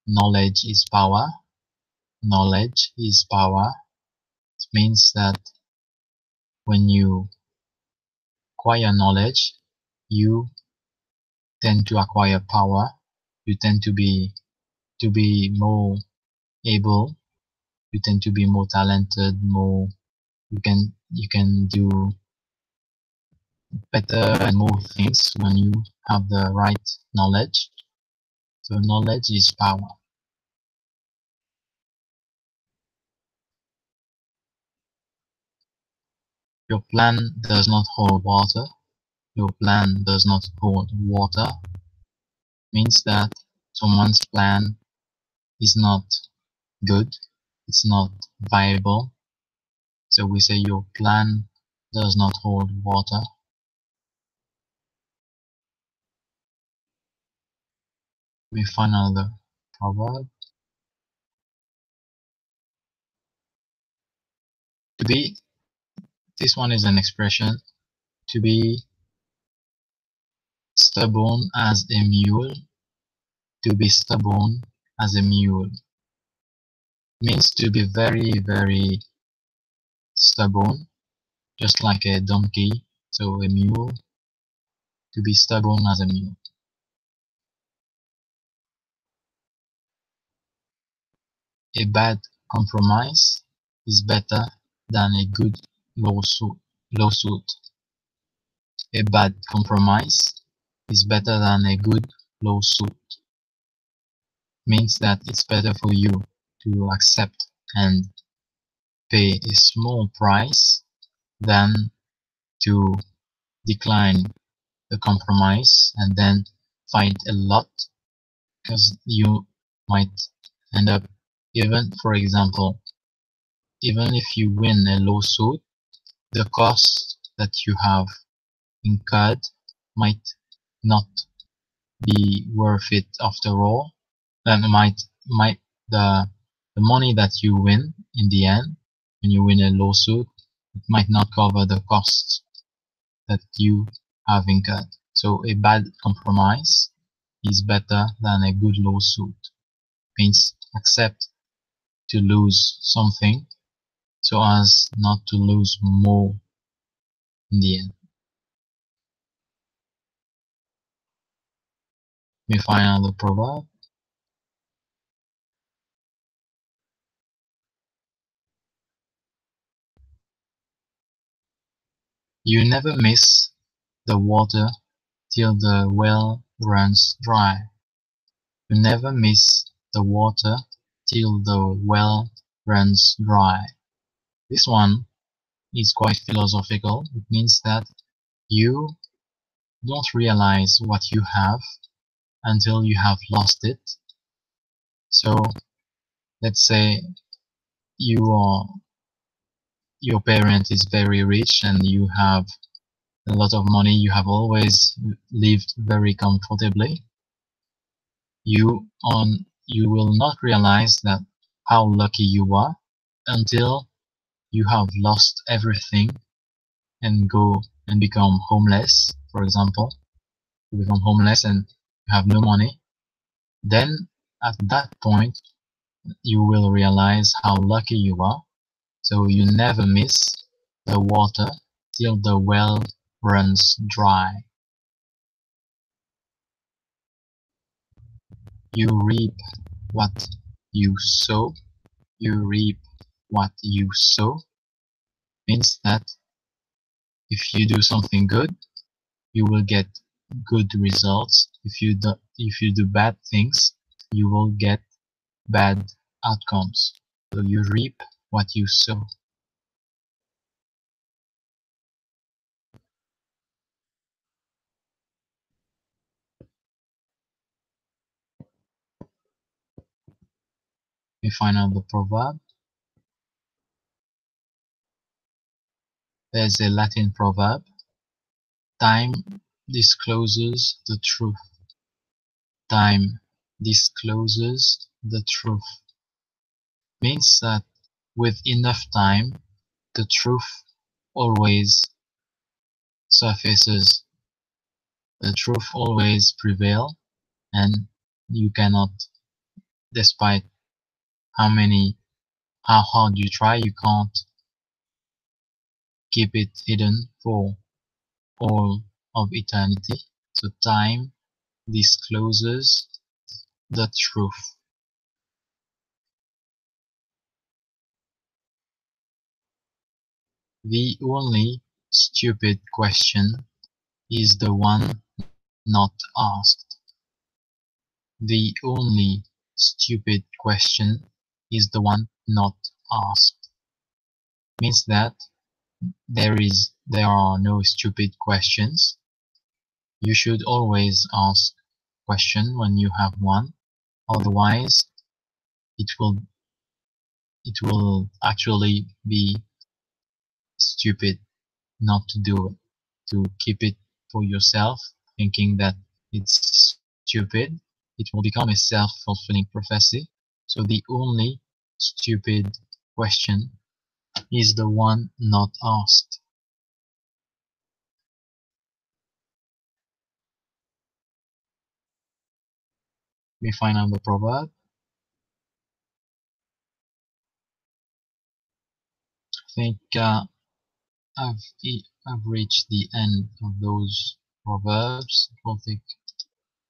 Knowledge is power. Knowledge is power. It means that when you acquire knowledge, you tend to acquire power. You tend to be more able. You tend to be more talented. More you can do better and more things when you have the right knowledge. So knowledge is power. Your plan does not hold water. Your plan does not hold water means that someone's plan is not good, it's not viable. So we say your plan does not hold water. We find another proverb. To be, this one is an expression. To be stubborn as a mule. To be stubborn as a mule means to be very, very stubborn, just like a donkey. So a mule, to be stubborn as a mule. A bad compromise is better than a good lawsuit. A bad compromise is better than a good lawsuit. Means that it's better for you to accept and pay a small price than to decline the compromise and then fight a lot, because you might end up, even for example, even if you win a lawsuit, the cost that you have incurred might not be worth it after all. Then might the money that you win in the end, when you win a lawsuit, it might not cover the costs that you have incurred. So a bad compromise is better than a good lawsuit. Means accept to lose something so as not to lose more in the end. We find another proverb. You never miss the water till the well runs dry. You never miss the water till the well runs dry. This one is quite philosophical. It means that you don't realize what you have until you have lost it. So let's say your parent is very rich and you have a lot of money, you have always lived very comfortably. You will not realize that how lucky you are until you have lost everything and go and become homeless, for example. You become homeless and you have no money. Then at that point you will realize how lucky you are. So you never miss the water till the well runs dry. You reap what you sow. You reap what you sow means that if you do something good, you will get good results. If you do bad things, you will get bad outcomes. So you reap what you sow. We find out the proverb. There's a Latin proverb. Time discloses the truth. Time discloses the truth. Means that with enough time, the truth always surfaces, the truth always prevails, and you cannot, despite how hard you try, you can't keep it hidden for all of eternity. So time discloses the truth. The only stupid question is the one not asked. The only stupid question is the one not asked. Means that there are no stupid questions. You should always ask question when you have one. Otherwise, it will actually be stupid not to do it. To keep it for yourself, thinking that it's stupid, it will become a self-fulfilling prophecy. So the only stupid question is the one not asked. We find out the proverb. I think I've reached the end of those proverbs. It will take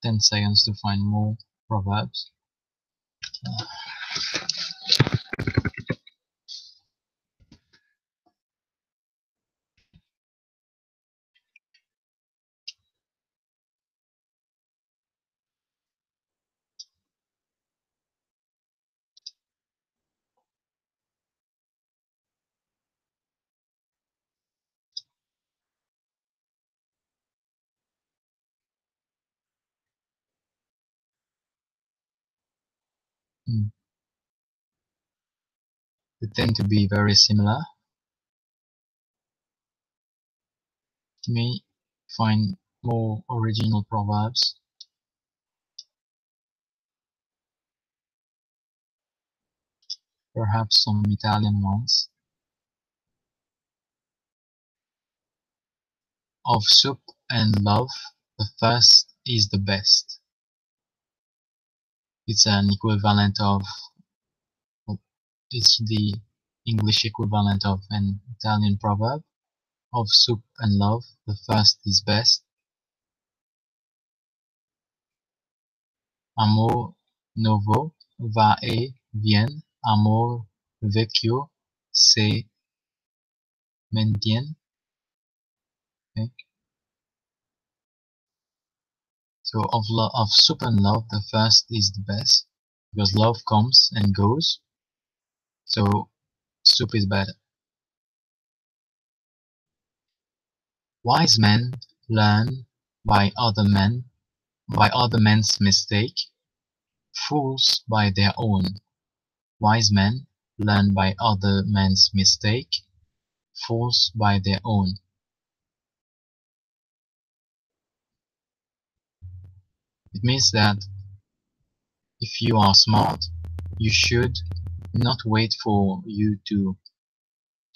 10 seconds to find more proverbs. They tend to be very similar. Let me find more original proverbs. Perhaps some Italian ones. Of soup and love, the first is the best. It's an equivalent of, it's the English equivalent of an Italian proverb. Of soup and love, the first is best. Amor novo va e viene, amor vecchio se mantiene. Okay. So of soup and love, the first is the best, because love comes and goes. So soup is better. Wise men learn by other men's mistake, fools by their own. Wise men learn by other men's mistake, fools by their own. It means that if you are smart, you should not wait for you to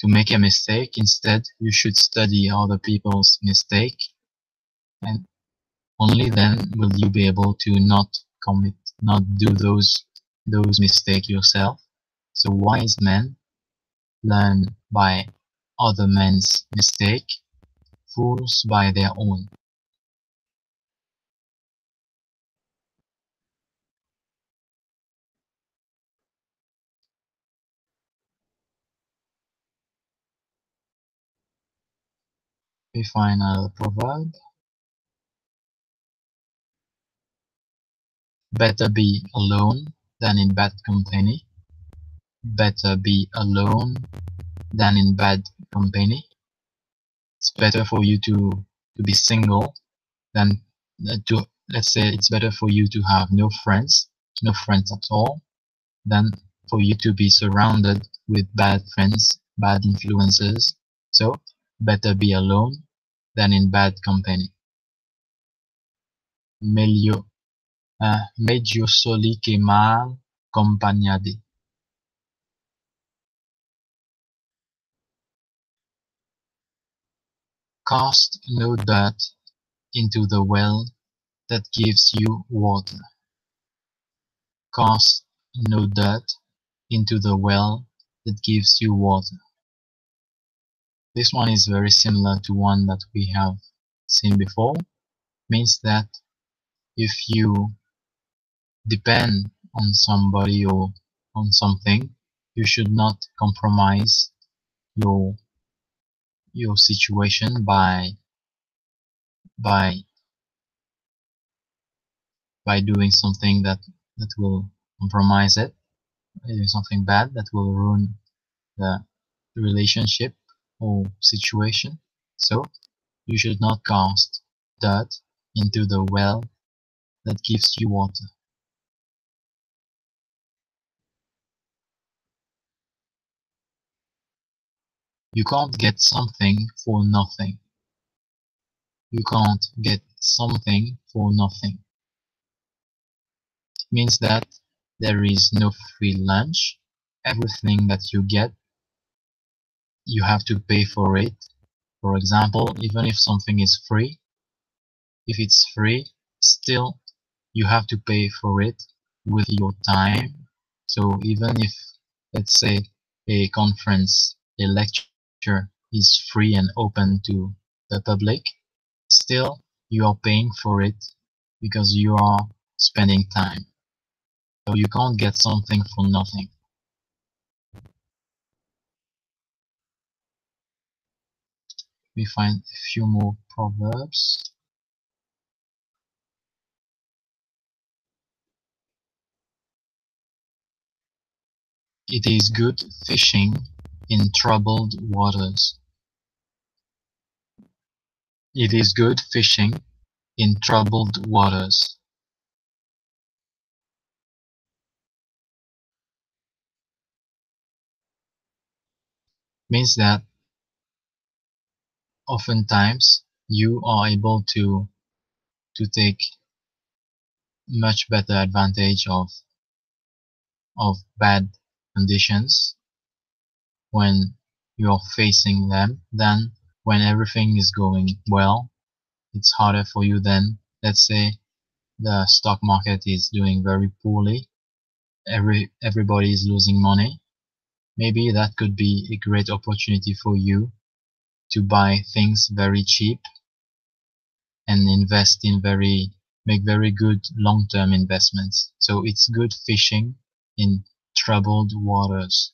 make a mistake. Instead, you should study other people's mistake, and only then will you be able to not do those mistakes yourself. So wise men learn by other men's mistake, fools by their own. We find a proverb. Better be alone than in bad company. Better be alone than in bad company. It's better for you to be single than to, let's say, it's better for you to have no friends at all, than for you to be surrounded with bad friends, bad influences. So better be alone than in bad company. Meglio soli che mal accompagnati. Cast no dirt into the well that gives you water. Cast no dirt into the well that gives you water. This one is very similar to one that we have seen before. Means that if you depend on somebody or on something, you should not compromise your situation by doing something that will compromise it, doing something bad that will ruin the relationship or situation. So you should not cast dirt into the well that gives you water. You can't get something for nothing. You can't get something for nothing. It means that there is no free lunch. Everything that you get, you have to pay for it. For example, even if something is free, if it's free, still you have to pay for it with your time. So even if, let's say, a conference, a lecture is free and open to the public, still you are paying for it because you are spending time. So you can't get something for nothing. We find a few more proverbs. It is good fishing in troubled waters. It is good fishing in troubled waters. Means that oftentimes you are able to take much better advantage of bad conditions when you're facing them than when everything is going well. It's harder for you than, let's say, the stock market is doing very poorly. Everybody is losing money. Maybe that could be a great opportunity for you to buy things very cheap and invest in make very good long-term investments. So it's good fishing in troubled waters.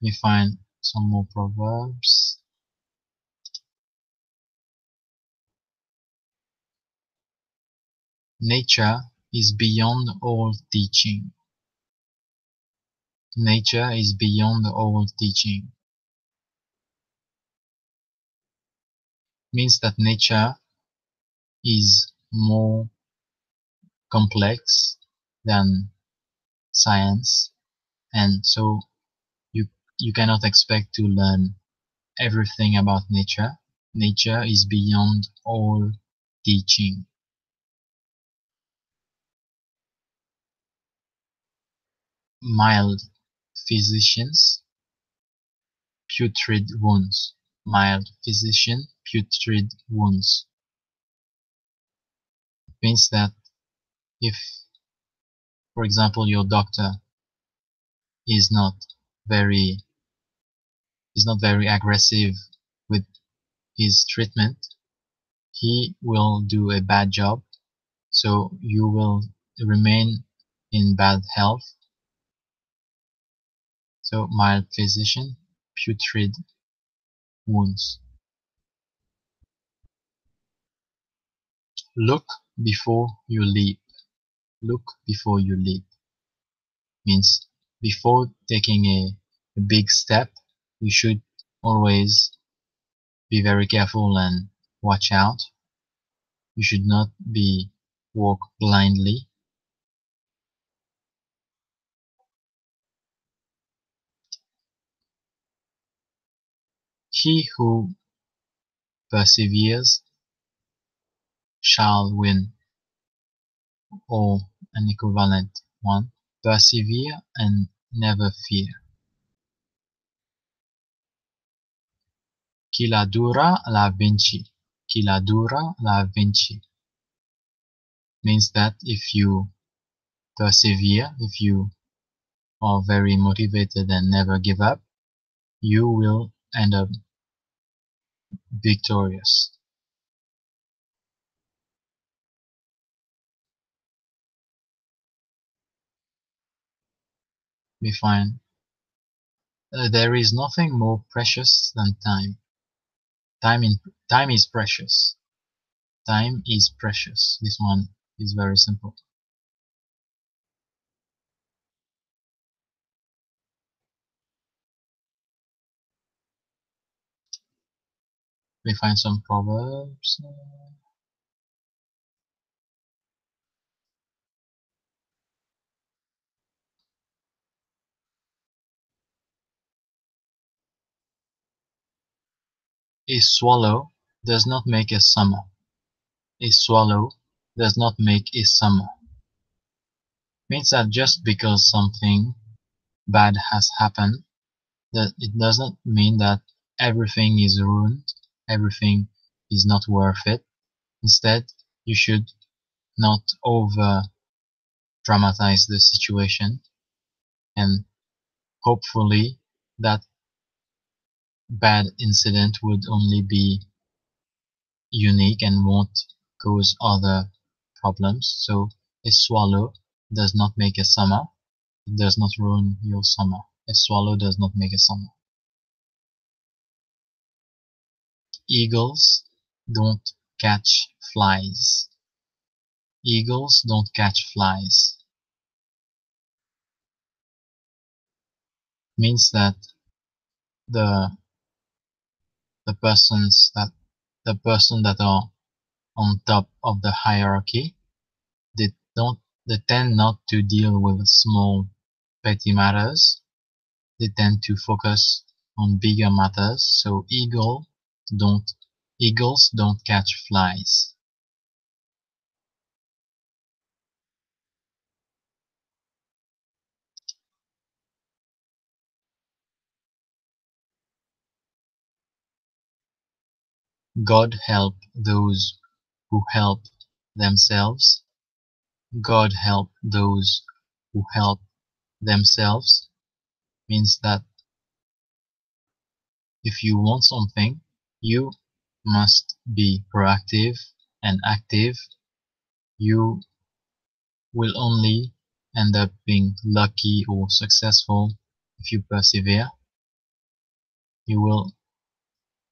We find some more proverbs. Nature is beyond all teaching. Nature is beyond all teaching. Means that nature is more complex than science, and so you cannot expect to learn everything about nature. Nature is beyond all teaching. Mild physicians, putrid wounds. Mild physician, putrid wounds. Means that if, for example, your doctor is not very aggressive with his treatment, he will do a bad job, so you will remain in bad health. So mild physician, putrid wounds. Look before you leap. Look before you leap means before taking a big step, you should always be very careful and watch out. You should not walk blindly. He who perseveres shall win, or an equivalent one. Persevere and never fear. Chi la dura la vinci. Chi la dura la vinci. Means that if you persevere, if you are very motivated and never give up, you will end up victorious. We find there is nothing more precious than time. Time is precious. Time is precious. This one is very simple. We find some proverbs. A swallow does not make a summer. A swallow does not make a summer. Means that just because something bad has happened, that it doesn't mean that everything is ruined, everything is not worth it. Instead, you should not over dramatize the situation, and hopefully that bad incident would only be unique and won't cause other problems. So a swallow does not make a summer. It does not ruin your summer. A swallow does not make a summer. Eagles don't catch flies. Eagles don't catch flies. Means that the the persons that the person that are on top of the hierarchy, they don't they tend not to deal with small petty matters. They tend to focus on bigger matters. So eagles don't catch flies. God help those who help themselves. God help those who help themselves means that if you want something, you must be proactive and active. You will only end up being lucky or successful if you persevere. You will.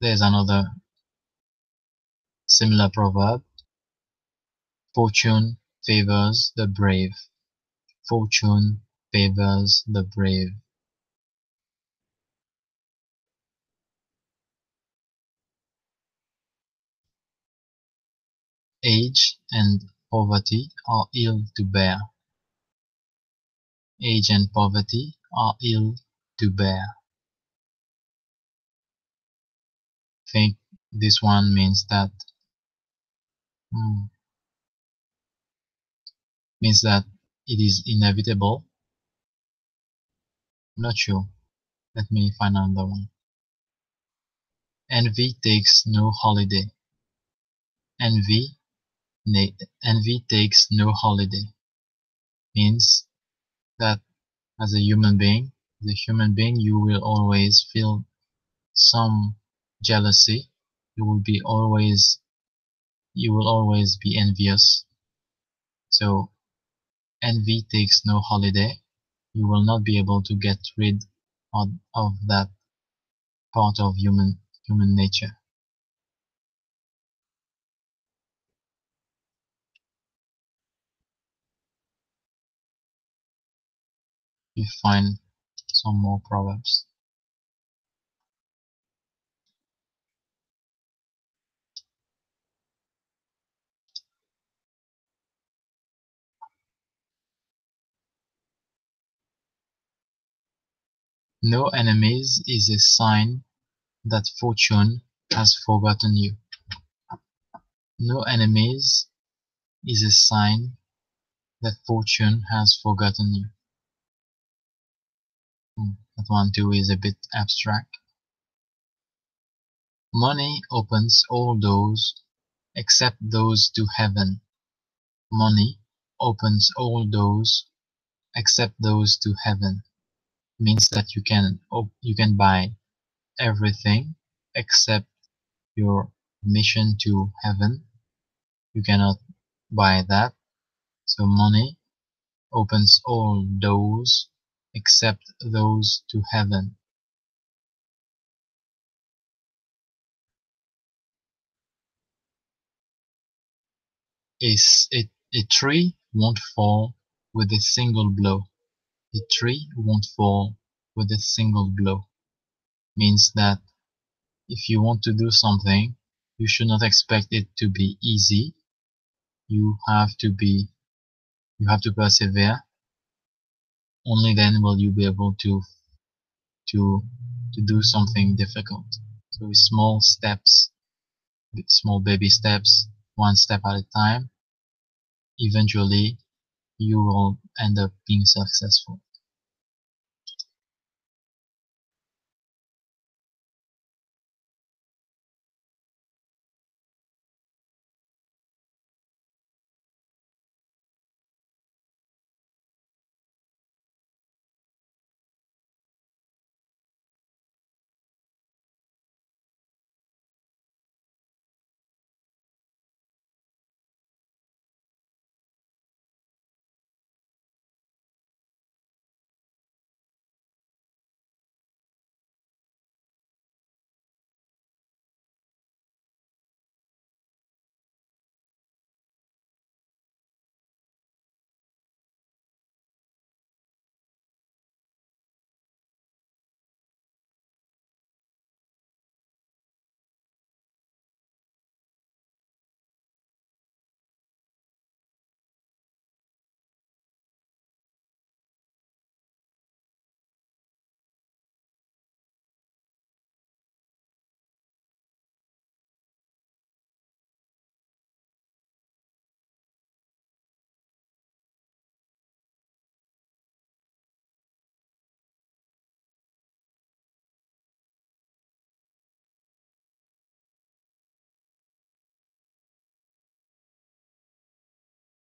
There's another similar proverb. Fortune favors the brave. Fortune favors the brave. Age and poverty are ill to bear. Age and poverty are ill to bear. I think this one means that it is inevitable. I'm not sure. Let me find another one. Envy takes no holiday. Envy, envy takes no holiday. Means that as a human being, you will always feel some jealousy. You will always be envious. So envy takes no holiday. You will not be able to get rid of that part of human nature. You find some more proverbs. No enemies is a sign that fortune has forgotten you. No enemies is a sign that fortune has forgotten you. That one too is a bit abstract. Money opens all doors except those to heaven. Money opens all doors except those to heaven. Means that you can buy everything except your admission to heaven. You cannot buy that. So money opens all doors except those to heaven. A tree won't fall with a single blow. A tree won't fall with a single blow. Means that if you want to do something, you should not expect it to be easy. You have to persevere. Only then will you be able to do something difficult. So small steps, small baby steps, one step at a time. Eventually, you will end up being successful.